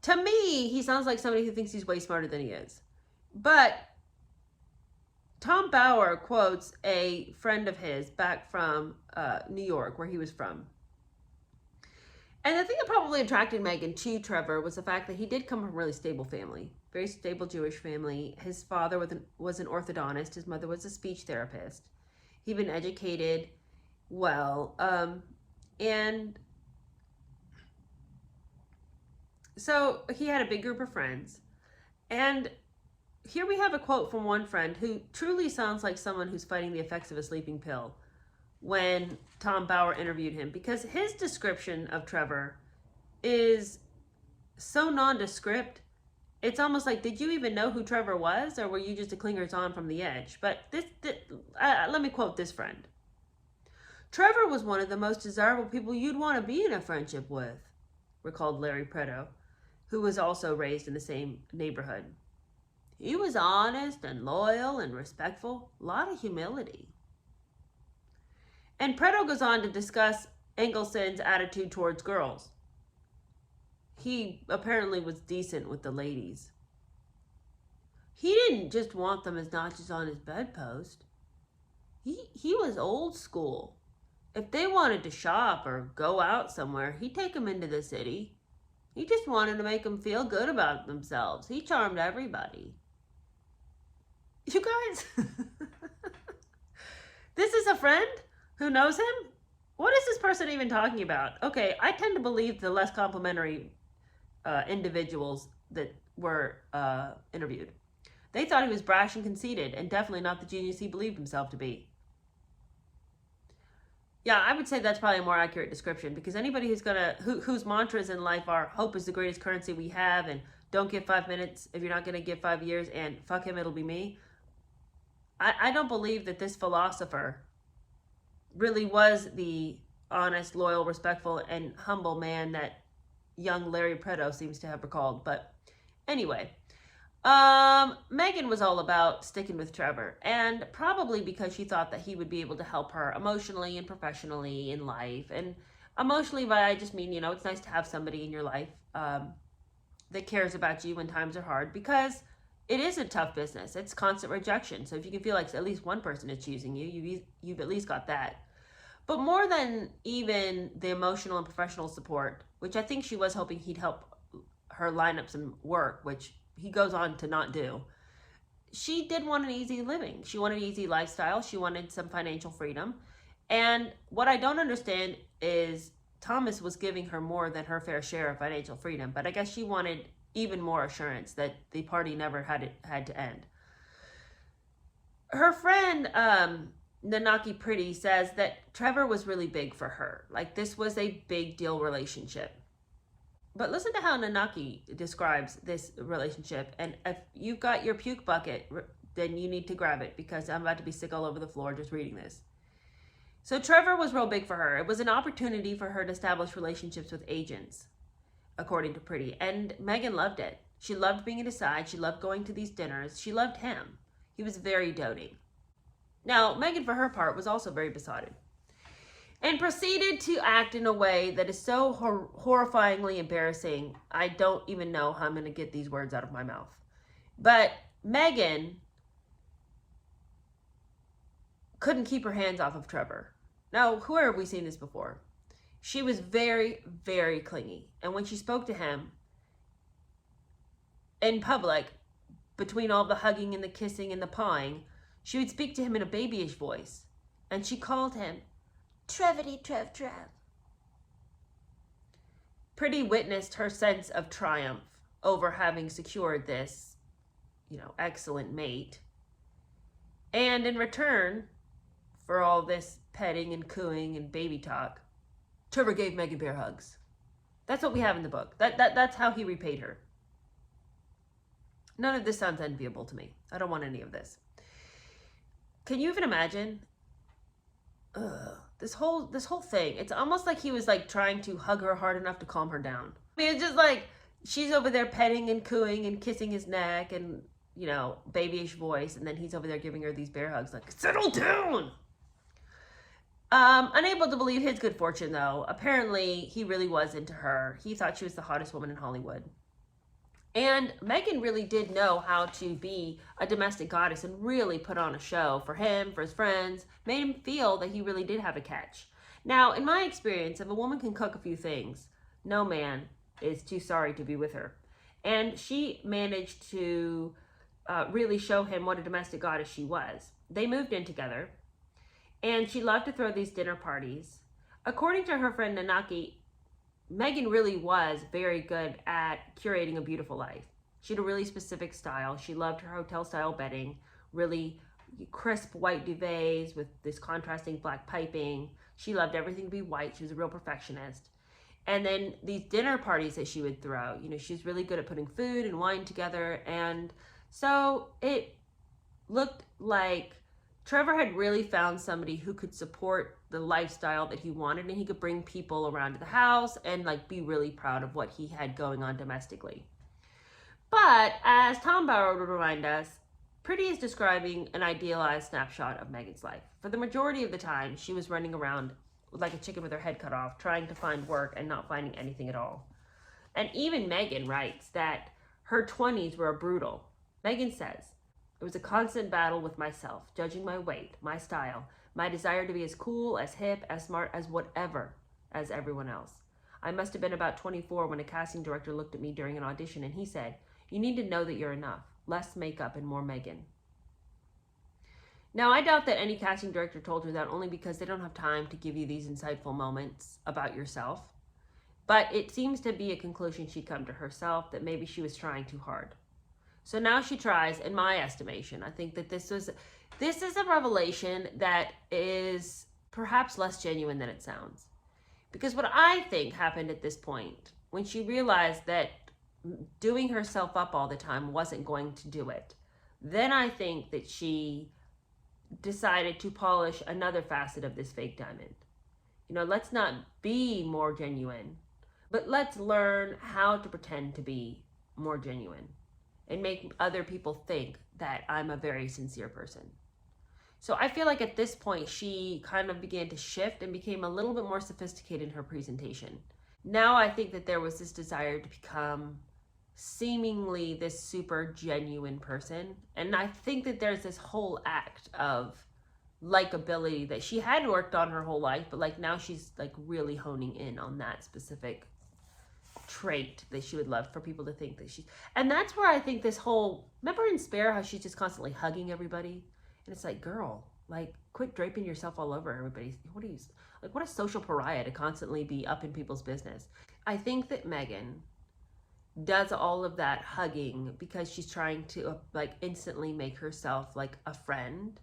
To me, he sounds like somebody who thinks he's way smarter than he is. But Tom Bauer quotes a friend of his back from New York, where he was from. And the thing that probably attracted Meghan to Trevor was the fact that he did come from a really stable family, very stable Jewish family. His father was an orthodontist. His mother was a speech therapist. He'd been educated well. And so he had a big group of friends. And here we have a quote from one friend who truly sounds like someone who's fighting the effects of a sleeping pill when Tom Bauer interviewed him, because his description of Trevor is so nondescript. It's almost like, did you even know who Trevor was, or were you just a clingers-on from the edge? But let me quote this friend. Trevor was one of the most desirable people you'd want to be in a friendship with, recalled Larry Preto, who was also raised in the same neighborhood. He was honest and loyal and respectful, a lot of humility. And Preto goes on to discuss Engelson's attitude towards girls. He apparently was decent with the ladies. He didn't just want them as notches on his bedpost. He was old school. If they wanted to shop or go out somewhere, he'd take them into the city. He just wanted to make them feel good about themselves. He charmed everybody. You guys, this is a friend who knows him? What is this person even talking about? Okay, I tend to believe the less complimentary individuals that were interviewed. They thought he was brash and conceited, and definitely not the genius he believed himself to be. Yeah, I would say that's probably a more accurate description, because anybody whose mantras in life are hope is the greatest currency we have, and don't give 5 minutes if you're not going to give 5 years, and fuck him, it'll be me. I don't believe that this philosopher really was the honest, loyal, respectful, and humble man that young Larry Preto seems to have recalled. But anyway, Meghan was all about sticking with Trevor, and probably because she thought that he would be able to help her emotionally and professionally in life. And emotionally, by I just mean, it's nice to have somebody in your life that cares about you when times are hard, because it is a tough business. It's constant rejection. So if you can feel like at least one person is choosing you, you've at least got that. But more than even the emotional and professional support, which I think she was hoping he'd help her line up some work, which he goes on to not do, she did want an easy living. She wanted an easy lifestyle. She wanted some financial freedom. And what I don't understand is Thomas was giving her more than her fair share of financial freedom, but I guess she wanted even more assurance that the party never had to end. Her friend, Nanaki Pretty, says that Trevor was really big for her. Like, this was a big deal relationship. But listen to how Nanaki describes this relationship. And if you've got your puke bucket, then you need to grab it, because I'm about to be sick all over the floor just reading this. So Trevor was real big for her. It was an opportunity for her to establish relationships with agents, according to Pretty. And Meghan loved it. She loved being at his side. She loved going to these dinners. She loved him. He was very doting. Now, Meghan, for her part, was also very besotted and proceeded to act in a way that is so horrifyingly embarrassing. I don't even know how I'm going to get these words out of my mouth. But Meghan couldn't keep her hands off of Trevor. Now, where have we seen this before? She was very, very clingy. And when she spoke to him in public, between all the hugging and the kissing and the pawing, she would speak to him in a babyish voice. And she called him Trevity Trev Trev. Pretty witnessed her sense of triumph over having secured this, excellent mate. And in return for all this petting and cooing and baby talk, Trevor gave Meghan bear hugs. That's what we have in the book. That's how he repaid her. None of this sounds enviable to me. I don't want any of this. Can you even imagine? This whole thing. It's almost like he was like trying to hug her hard enough to calm her down. I mean, it's just like she's over there petting and cooing and kissing his neck and, babyish voice, and then he's over there giving her these bear hugs like, settle down! Unable to believe his good fortune, though. Apparently, he really was into her. He thought she was the hottest woman in Hollywood. And Meghan really did know how to be a domestic goddess and really put on a show for him, for his friends, made him feel that he really did have a catch. Now, in my experience, if a woman can cook a few things, no man is too sorry to be with her. And she managed to really show him what a domestic goddess she was. They moved in together, and she loved to throw these dinner parties. According to her friend Nanaki, Meghan really was very good at curating a beautiful life. She had a really specific style. She loved her hotel-style bedding, really crisp white duvets with this contrasting black piping. She loved everything to be white. She was a real perfectionist. And then these dinner parties that she would throw, she was really good at putting food and wine together. And so it looked like Trevor had really found somebody who could support the lifestyle that he wanted, and he could bring people around to the house and be really proud of what he had going on domestically. But as Tom Bauer would remind us, Pretty is describing an idealized snapshot of Meghan's life. For the majority of the time, she was running around like a chicken with her head cut off, trying to find work and not finding anything at all. And even Meghan writes that her 20s were brutal. Meghan says, "It was a constant battle with myself, judging my weight, my style, my desire to be as cool, as hip, as smart, as whatever as everyone else. I must have been about 24 when a casting director looked at me during an audition and he said, 'You need to know that you're enough. Less makeup and more Meghan.'" Now, I doubt that any casting director told her that, only because they don't have time to give you these insightful moments about yourself. But it seems to be a conclusion she'd come to herself, that maybe she was trying too hard. So now she tries, in my estimation. I think that this is a revelation that is perhaps less genuine than it sounds. Because what I think happened at this point, when she realized that doing herself up all the time wasn't going to do it, then I think that she decided to polish another facet of this fake diamond. Let's not be more genuine, but let's learn how to pretend to be more genuine and make other people think that I'm a very sincere person. So I feel like at this point, she kind of began to shift and became a little bit more sophisticated in her presentation. Now I think that there was this desire to become seemingly this super genuine person. And I think that there's this whole act of likability that she had worked on her whole life, but now she's really honing in on that specific trait that she would love for people to think that she's. And that's where I think this whole, remember in Spare how she's just constantly hugging everybody? And it's like, girl, quit draping yourself all over everybody. What are you, what a social pariah to constantly be up in people's business. I think that Meghan does all of that hugging because she's trying to instantly make herself a friend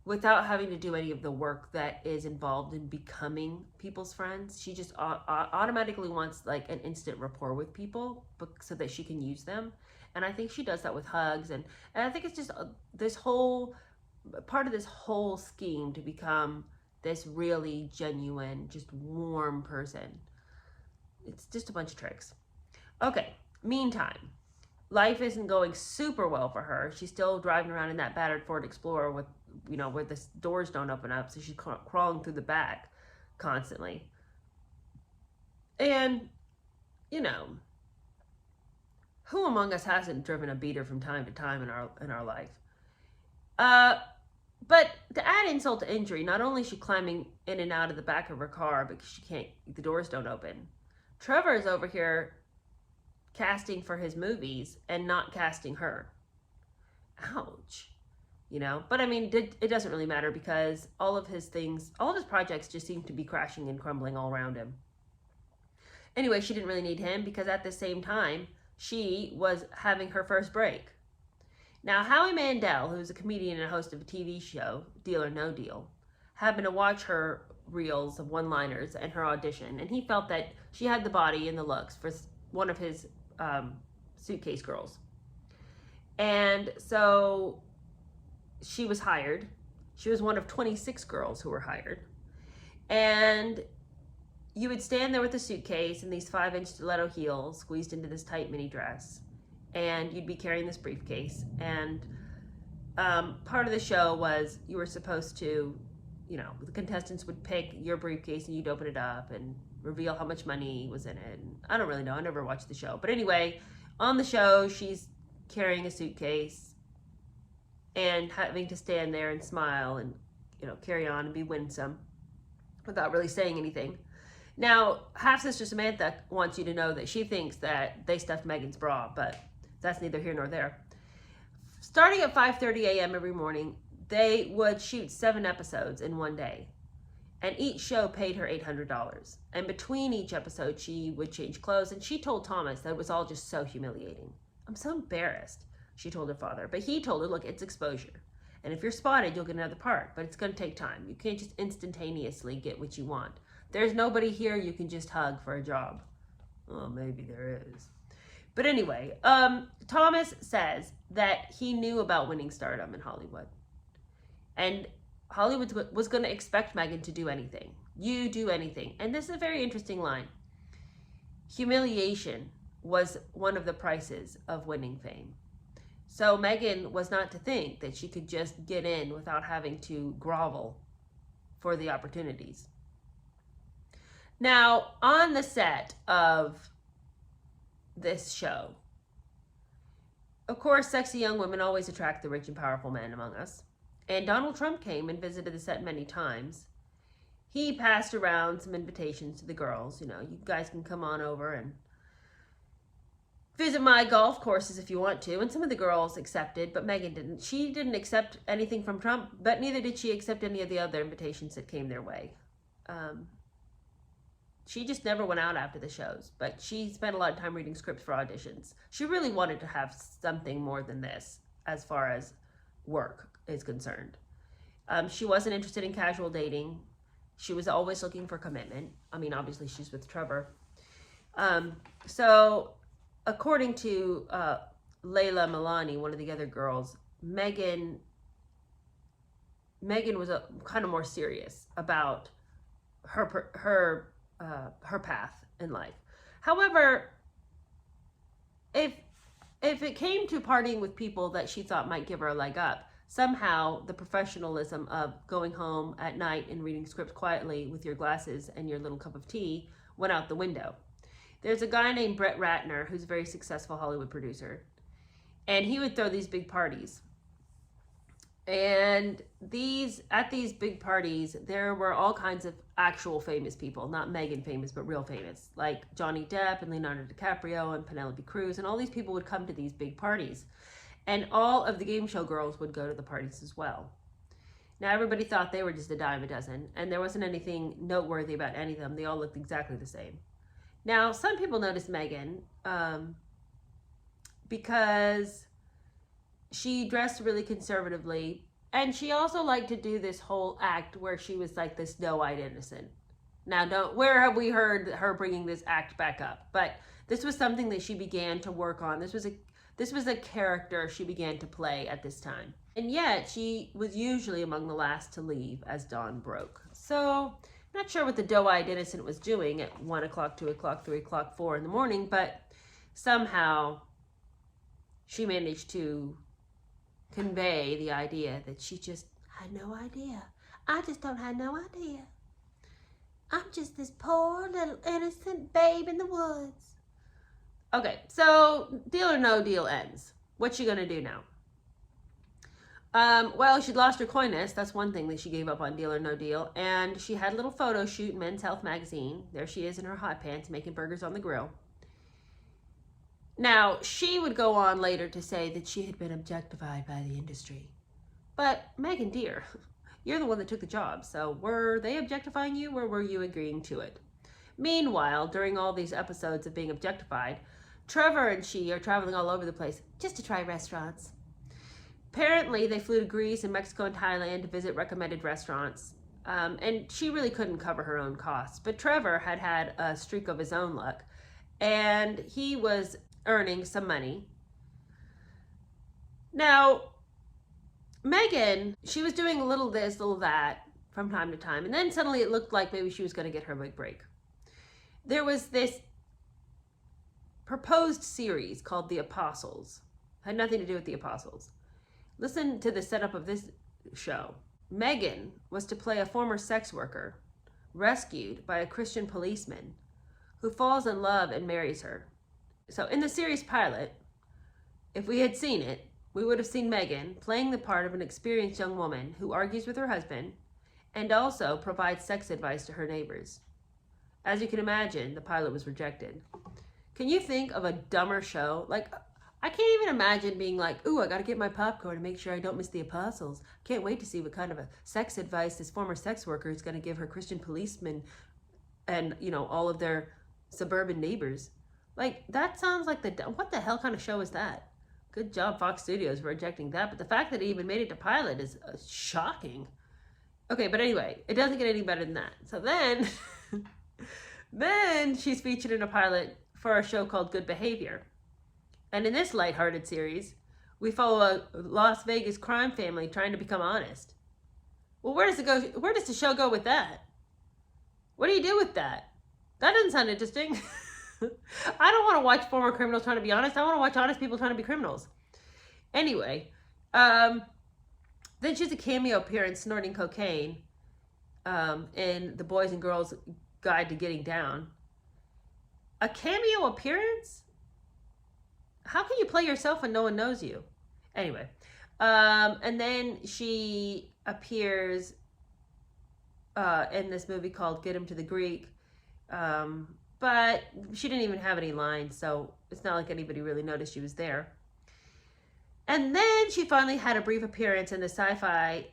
without having to do any of the work that is involved in becoming people's friends. She just automatically wants an instant rapport with people so that she can use them. And I think she does that with hugs. And I think it's just this whole part of this whole scheme to become this really genuine, just warm person. It's just a bunch of tricks. Okay, meantime, life isn't going super well for her. She's still driving around in that battered Ford Explorer with, where the doors don't open up, so she's crawling through the back constantly. And, who among us hasn't driven a beater from time to time in our life? But to add insult to injury, not only is she climbing in and out of the back of her car because the doors don't open. Trevor is over here casting for his movies and not casting her. Ouch. But I mean, it doesn't really matter because all of his projects just seem to be crashing and crumbling all around him. Anyway, she didn't really need him because at the same time, she was having her first break. Now, Howie Mandel, who's a comedian and host of a TV show, Deal or No Deal, happened to watch her reels of one-liners and her audition, and he felt that she had the body and the looks for one of his suitcase girls. And so she was hired. She was one of 26 girls who were hired. And you would stand there with a suitcase and these 5-inch stiletto heels squeezed into this tight mini dress. And you'd be carrying this briefcase. And part of the show was you were supposed to, the contestants would pick your briefcase and you'd open it up and reveal how much money was in it. And I don't really know. I never watched the show. But anyway, on the show, she's carrying a suitcase and having to stand there and smile and, carry on and be winsome without really saying anything. Now, half-sister Samantha wants you to know that she thinks that they stuffed Meghan's bra, but that's neither here nor there. Starting at 5:30 a.m. every morning, they would shoot 7 episodes in one day. And each show paid her $800. And between each episode, she would change clothes. And she told Thomas that it was all just so humiliating. I'm so embarrassed, she told her father. But he told her, look, it's exposure. And if you're spotted, you'll get another part. But it's going to take time. You can't just instantaneously get what you want. There's nobody here you can just hug for a job. Oh, maybe there is. But anyway, Thomas says that he knew about winning stardom in Hollywood. And Hollywood was going to expect Meghan to do anything. You do anything. And this is a very interesting line. Humiliation was one of the prices of winning fame. So Meghan was not to think that she could just get in without having to grovel for the opportunities. Now, on the set of this show, of course, sexy young women always attract the rich and powerful men among us. And Donald Trump came and visited the set many times. He passed around some invitations to the girls. You guys can come on over and visit my golf courses if you want to. And some of the girls accepted, but Meghan didn't. She didn't accept anything from Trump, but neither did she accept any of the other invitations that came their way. She just never went out after the shows, but she spent a lot of time reading scripts for auditions. She really wanted to have something more than this as far as work is concerned. She wasn't interested in casual dating. She was always looking for commitment. I mean, obviously she's with Trevor. So according to Layla Milani, one of the other girls, Meghan was kind of more serious about her path in life. However, if it came to partying with people that she thought might give her a leg up, somehow the professionalism of going home at night and reading scripts quietly with your glasses and your little cup of tea went out the window. There's a guy named Brett Ratner who's a very successful Hollywood producer, and he would throw these big parties. And at these big parties, there were all kinds of actual famous people, not Meghan famous, but real famous, like Johnny Depp and Leonardo DiCaprio and Penelope Cruz, and all these people would come to these big parties. And all of the game show girls would go to the parties as well. Now, everybody thought they were just a dime a dozen, and there wasn't anything noteworthy about any of them. They all looked exactly the same. Now, some people noticed Meghan because she dressed really conservatively, and she also liked to do this whole act where she was like this doe-eyed innocent. Now, where have we heard her bringing this act back up? But this was something that she began to work on. This was a character she began to play at this time. And yet, she was usually among the last to leave as dawn broke. So, I'm not sure what the doe-eyed innocent was doing at 1 o'clock, 2 o'clock, 3 o'clock, 4 in the morning, but somehow she managed to convey the idea that she just had no idea. I just don't have no idea. I'm just this poor little innocent babe in the woods. Okay, so Deal or No Deal ends. What's she gonna do now? Well, she'd lost her coyness. That's one thing that she gave up on Deal or No Deal. And she had a little photo shoot in Men's Health magazine. There she is in her hot pants making burgers on the grill. Now, she would go on later to say that she had been objectified by the industry. But, Meghan, dear, you're the one that took the job, so were they objectifying you or were you agreeing to it? Meanwhile, during all these episodes of being objectified, Trevor and she are traveling all over the place just to try restaurants. Apparently, they flew to Greece and Mexico and Thailand to visit recommended restaurants. And she really couldn't cover her own costs. But Trevor had had a streak of his own luck. And he was earning some money. Now, Meghan, she was doing a little this, little that from time to time. And then suddenly it looked like maybe she was going to get her big break. There was this proposed series called The Apostles. Had nothing to do with the Apostles. Listen to the setup of this show. Meghan was to play a former sex worker rescued by a Christian policeman who falls in love and marries her. So in the series pilot, if we had seen it, we would have seen Meghan playing the part of an experienced young woman who argues with her husband and also provides sex advice to her neighbors. As you can imagine, the pilot was rejected. Can you think of a dumber show? Like, I can't even imagine being like, ooh, I gotta get my popcorn and make sure I don't miss the Apostles. Can't wait to see what kind of a sex advice this former sex worker is gonna give her Christian policemen and, all of their suburban neighbors. Like, that sounds like what the hell kind of show is that? Good job, Fox Studios, for rejecting that. But the fact that it even made it to pilot is shocking. Okay, but anyway, it doesn't get any better than that. So then, then she's featured in a pilot for a show called Good Behavior. And in this lighthearted series, we follow a Las Vegas crime family trying to become honest. Well, where does it go? Where does the show go with that? What do you do with that? That doesn't sound interesting. I don't want to watch former criminals trying to be honest. I want to watch honest people trying to be criminals. Anyway, then she has a cameo appearance snorting cocaine in The Boys and Girls Guide to Getting Down. A cameo appearance? How can you play yourself when no one knows you? Anyway, and then she appears in this movie called Get Him to the Greek. But she didn't even have any lines, so it's not like anybody really noticed she was there. And then she finally had a brief appearance in the sci-fi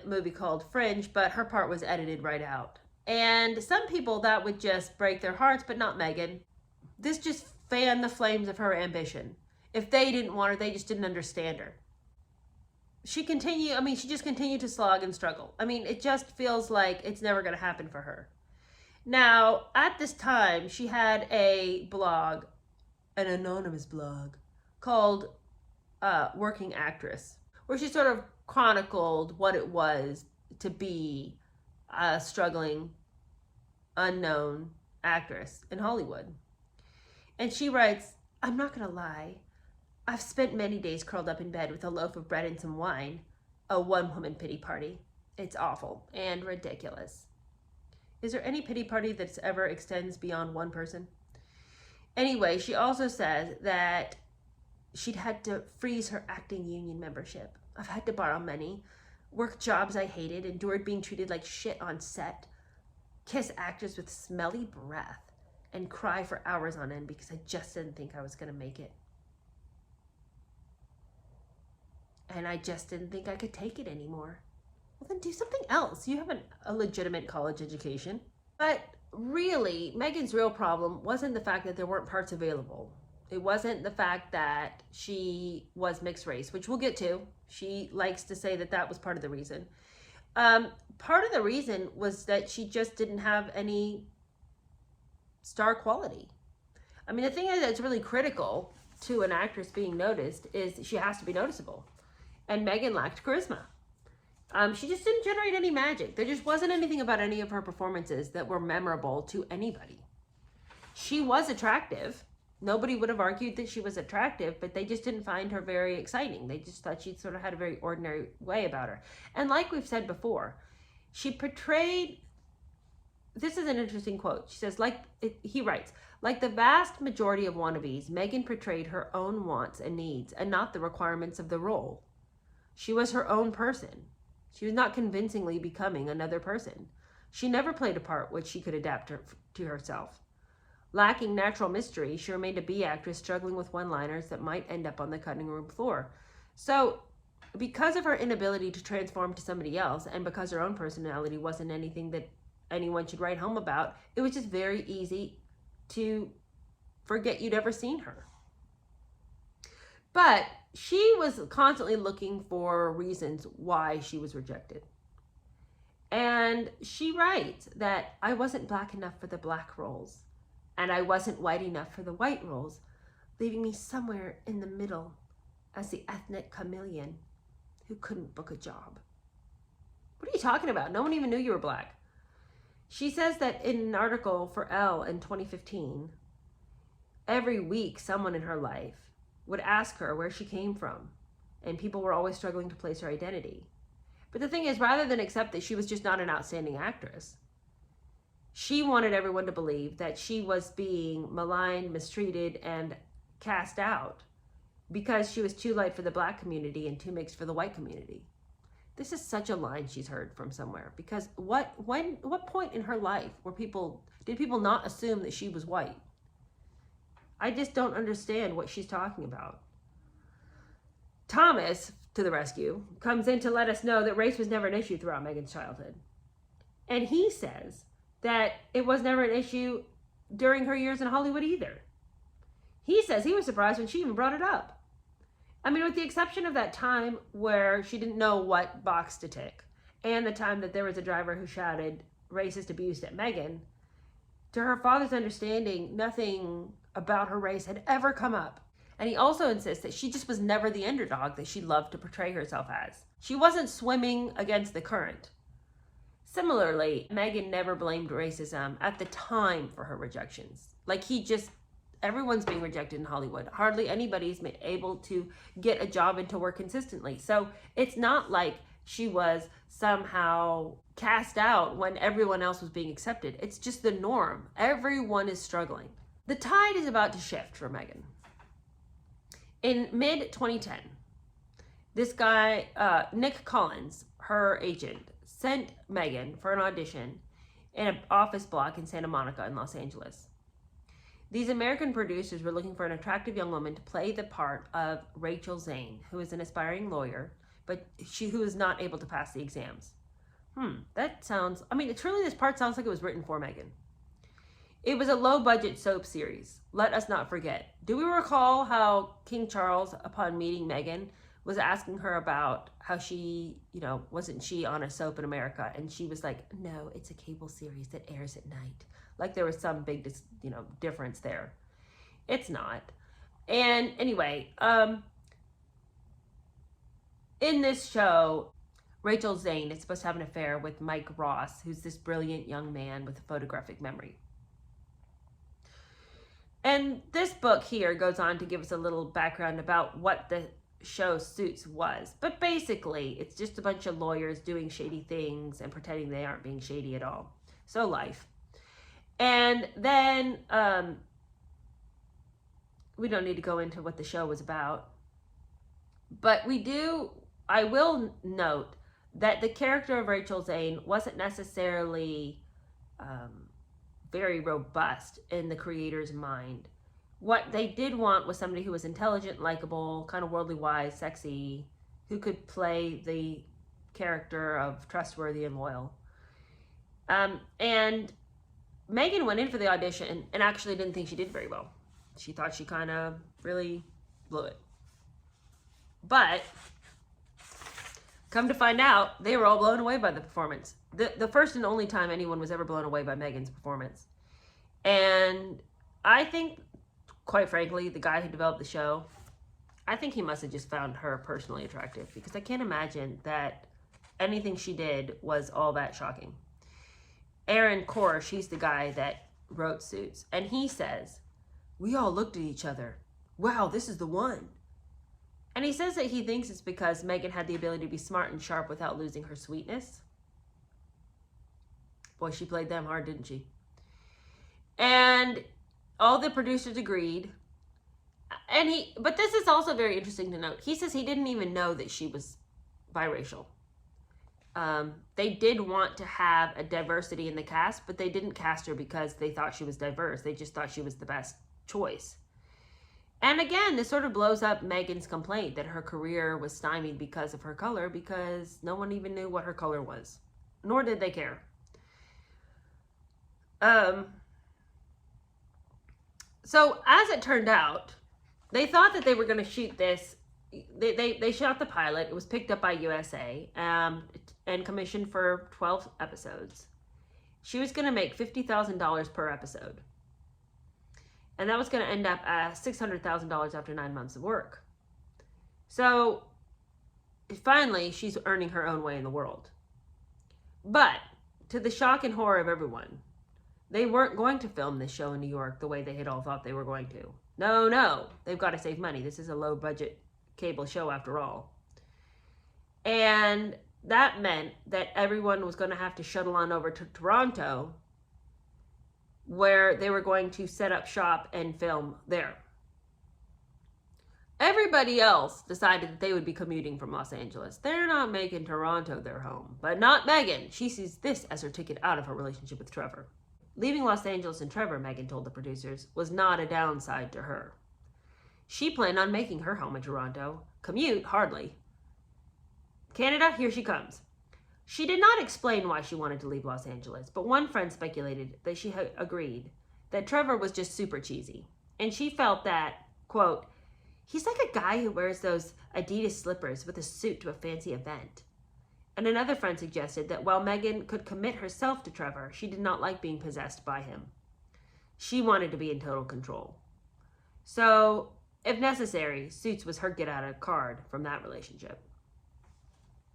movie called Fringe, but her part was edited right out. And some people, that would just break their hearts, but not Meghan. This just fanned the flames of her ambition. If they didn't want her, they just didn't understand her. She just continued to slog and struggle. It just feels like it's never going to happen for her. Now, at this time, she had a blog, an anonymous blog, called Working Actress, where she sort of chronicled what it was to be a struggling, unknown actress in Hollywood. And she writes, I'm not going to lie. I've spent many days curled up in bed with a loaf of bread and some wine. A one-woman pity party. It's awful and ridiculous. Is there any pity party that ever extends beyond one person? Anyway, she also says that she'd had to freeze her acting union membership. I've had to borrow money, work jobs I hated, endured being treated like shit on set, kiss actors with smelly breath, and cry for hours on end because I just didn't think I was going to make it. And I just didn't think I could take it anymore. Well, then do something else. You have a legitimate college education. But really, Meghan's real problem wasn't the fact that there weren't parts available. It wasn't the fact that she was mixed race, which we'll get to. She likes to say that that was part of the reason. Part of the reason was that she just didn't have any star quality. The thing that's really critical to an actress being noticed is she has to be noticeable. And Meghan lacked charisma. She just didn't generate any magic. There just wasn't anything about any of her performances that were memorable to anybody. She was attractive. Nobody would have argued that she was attractive, but they just didn't find her very exciting. They just thought she sort of had a very ordinary way about her. And like we've said before, she portrayed, this is an interesting quote. She says, he writes, like the vast majority of wannabes, Meghan portrayed her own wants and needs and not the requirements of the role. She was her own person. She was not convincingly becoming another person. She never played a part which she could adapt to herself. Lacking natural mystery, she remained a B actress struggling with one-liners that might end up on the cutting room floor. So, because of her inability to transform to somebody else, and because her own personality wasn't anything that anyone should write home about, it was just very easy to forget you'd ever seen her. But she was constantly looking for reasons why she was rejected. And she writes that I wasn't black enough for the black roles, and I wasn't white enough for the white roles, leaving me somewhere in the middle as the ethnic chameleon who couldn't book a job. What are you talking about? No one even knew you were black. She says that in an article for Elle in 2015, every week someone in her life would ask her where she came from, and people were always struggling to place her identity. But the thing is, rather than accept that she was just not an outstanding actress, she wanted everyone to believe that she was being maligned, mistreated, and cast out because she was too light for the black community and too mixed for the white community. This is such a line she's heard from somewhere, because what point in her life did people not assume that she was white? I just don't understand what she's talking about. Thomas, to the rescue, comes in to let us know that race was never an issue throughout Meghan's childhood. And he says that it was never an issue during her years in Hollywood either. He says he was surprised when she even brought it up. I mean, with the exception of that time where she didn't know what box to tick, and the time that there was a driver who shouted racist abuse at Meghan, to her father's understanding, nothing about her race had ever come up. And he also insists that she just was never the underdog that she loved to portray herself as. She wasn't swimming against the current. Similarly, Meghan never blamed racism at the time for her rejections. Everyone's being rejected in Hollywood. Hardly anybody's been able to get a job and to work consistently. So it's not like she was somehow cast out when everyone else was being accepted. It's just the norm. Everyone is struggling. The tide is about to shift for Meghan. In mid-2010, this guy, Nick Collins, her agent, sent Meghan for an audition in an office block in Santa Monica in Los Angeles. These American producers were looking for an attractive young woman to play the part of Rachel Zane, who is an aspiring lawyer, but who is not able to pass the exams. Truly this part sounds like it was written for Meghan. It was a low-budget soap series. Let us not forget. Do we recall how King Charles, upon meeting Meghan, was asking her about how she, wasn't she on a soap in America? And she was like, no, it's a cable series that airs at night. Like there was some big, difference there. It's not. And anyway, in this show, Rachel Zane is supposed to have an affair with Mike Ross, who's this brilliant young man with a photographic memory. And this book here goes on to give us a little background about what the show Suits was. But basically, it's just a bunch of lawyers doing shady things and pretending they aren't being shady at all. So life. And then, we don't need to go into what the show was about. But I will note that the character of Rachel Zane wasn't necessarily very robust in the creator's mind. What they did want was somebody who was intelligent, likable, kind of worldly wise, sexy, who could play the character of trustworthy and loyal. And Meghan went in for the audition and actually didn't think she did very well. She thought she kind of really blew it. But come to find out, they were all blown away by the performance. The first and only time anyone was ever blown away by Meghan's performance. And I think, quite frankly, the guy who developed the show, I think he must have just found her personally attractive, because I can't imagine that anything she did was all that shocking. Aaron Korsh, he's the guy that wrote Suits, and he says, we all looked at each other. Wow, this is the one. And he says that he thinks it's because Meghan had the ability to be smart and sharp without losing her sweetness. Boy, she played them hard, didn't she? And all the producers agreed. But this is also very interesting to note. He says he didn't even know that she was biracial. They did want to have a diversity in the cast, but they didn't cast her because they thought she was diverse. They just thought she was the best choice. And again, this sort of blows up Meghan's complaint that her career was stymied because of her color, because no one even knew what her color was, nor did they care. So as it turned out, they thought that they were going to shoot this. They shot the pilot. It was picked up by USA and commissioned for 12 episodes. She was going to make $50,000 per episode. And that was going to end up at $600,000 after 9 months of work. So finally, she's earning her own way in the world. But to the shock and horror of everyone, they weren't going to film this show in New York the way they had all thought they were going to. No, they've got to save money. This is a low budget cable show after all. And that meant that everyone was going to have to shuttle on over to Toronto, where they were going to set up shop and film there. Everybody else decided that they would be commuting from Los Angeles. They're not making Toronto their home, but not Meghan. She sees this as her ticket out of her relationship with Trevor. Leaving Los Angeles and Trevor, Meghan told the producers, was not a downside to her. She planned on making her home in Toronto. Commute, hardly. Canada, here she comes. She did not explain why she wanted to leave Los Angeles, but one friend speculated that she had agreed that Trevor was just super cheesy. And she felt that, quote, he's like a guy who wears those Adidas slippers with a suit to a fancy event. And another friend suggested that while Meghan could commit herself to Trevor, she did not like being possessed by him. She wanted to be in total control. So, if necessary, Suits was her get-out card from that relationship.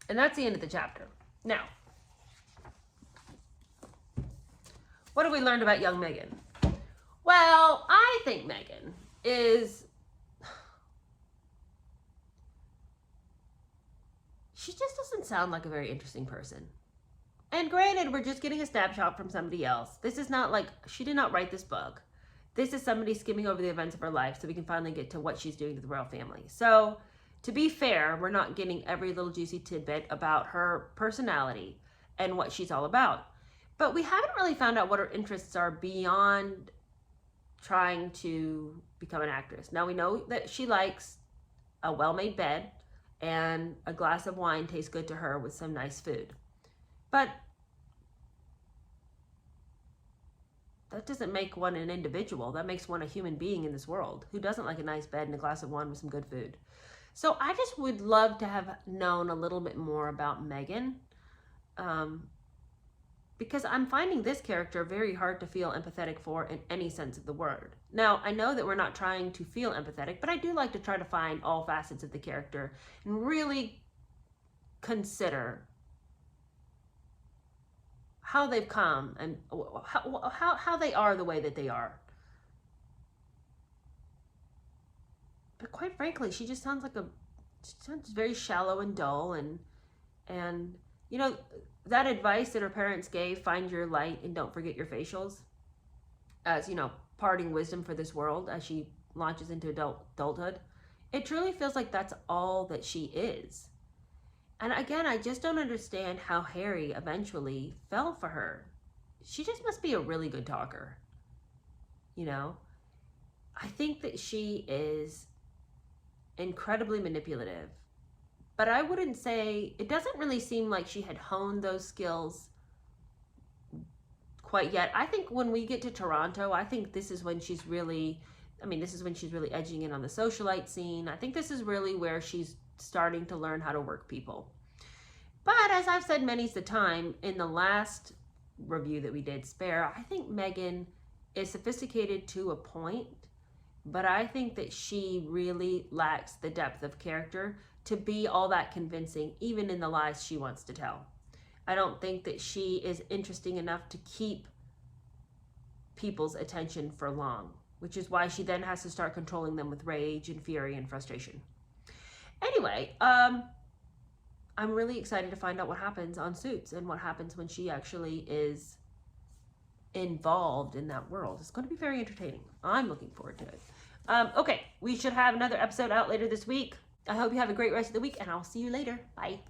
And that's the end of the chapter. Now, what have we learned about young Meghan? Well, I think Meghan is... she just doesn't sound like a very interesting person. And granted, we're just getting a snapshot from somebody else. This is not like, she did not write this book. This is somebody skimming over the events of her life so we can finally get to what she's doing to the royal family. So, to be fair, we're not getting every little juicy tidbit about her personality and what she's all about. But we haven't really found out what her interests are beyond trying to become an actress. Now, we know that she likes a well-made bed, and a glass of wine tastes good to her with some nice food. But that doesn't make one an individual. That makes one a human being in this world. Who doesn't like a nice bed and a glass of wine with some good food? So I just would love to have known a little bit more about Meghan, because I'm finding this character very hard to feel empathetic for in any sense of the word. Now, I know that we're not trying to feel empathetic, but I do like to try to find all facets of the character and really consider how they've come and how they are the way that they are. But quite frankly, she just sounds like she sounds very shallow and dull, and you know, that advice that her parents gave, find your light and don't forget your facials, as, you know, parting wisdom for this world as she launches into adulthood, it truly feels like that's all that she is. And again, I just don't understand how Harry eventually fell for her. She just must be a really good talker. You know? I think that she is incredibly manipulative. But I wouldn't say, it doesn't really seem like she had honed those skills quite yet. I think when we get to Toronto, I think this is when she's really, this is when she's really edging in on the socialite scene. I think this is really where she's starting to learn how to work people. But as I've said many's the time, in the last review that we did, Spare, I think Meghan is sophisticated to a point, but I think that she really lacks the depth of character to be all that convincing, even in the lies she wants to tell. I don't think that she is interesting enough to keep people's attention for long, which is why she then has to start controlling them with rage and fury and frustration. Anyway, I'm really excited to find out what happens on Suits and what happens when she actually is involved in that world. It's going to be very entertaining. I'm looking forward to it. Okay, we should have another episode out later this week. I hope you have a great rest of the week, and I'll see you later. Bye.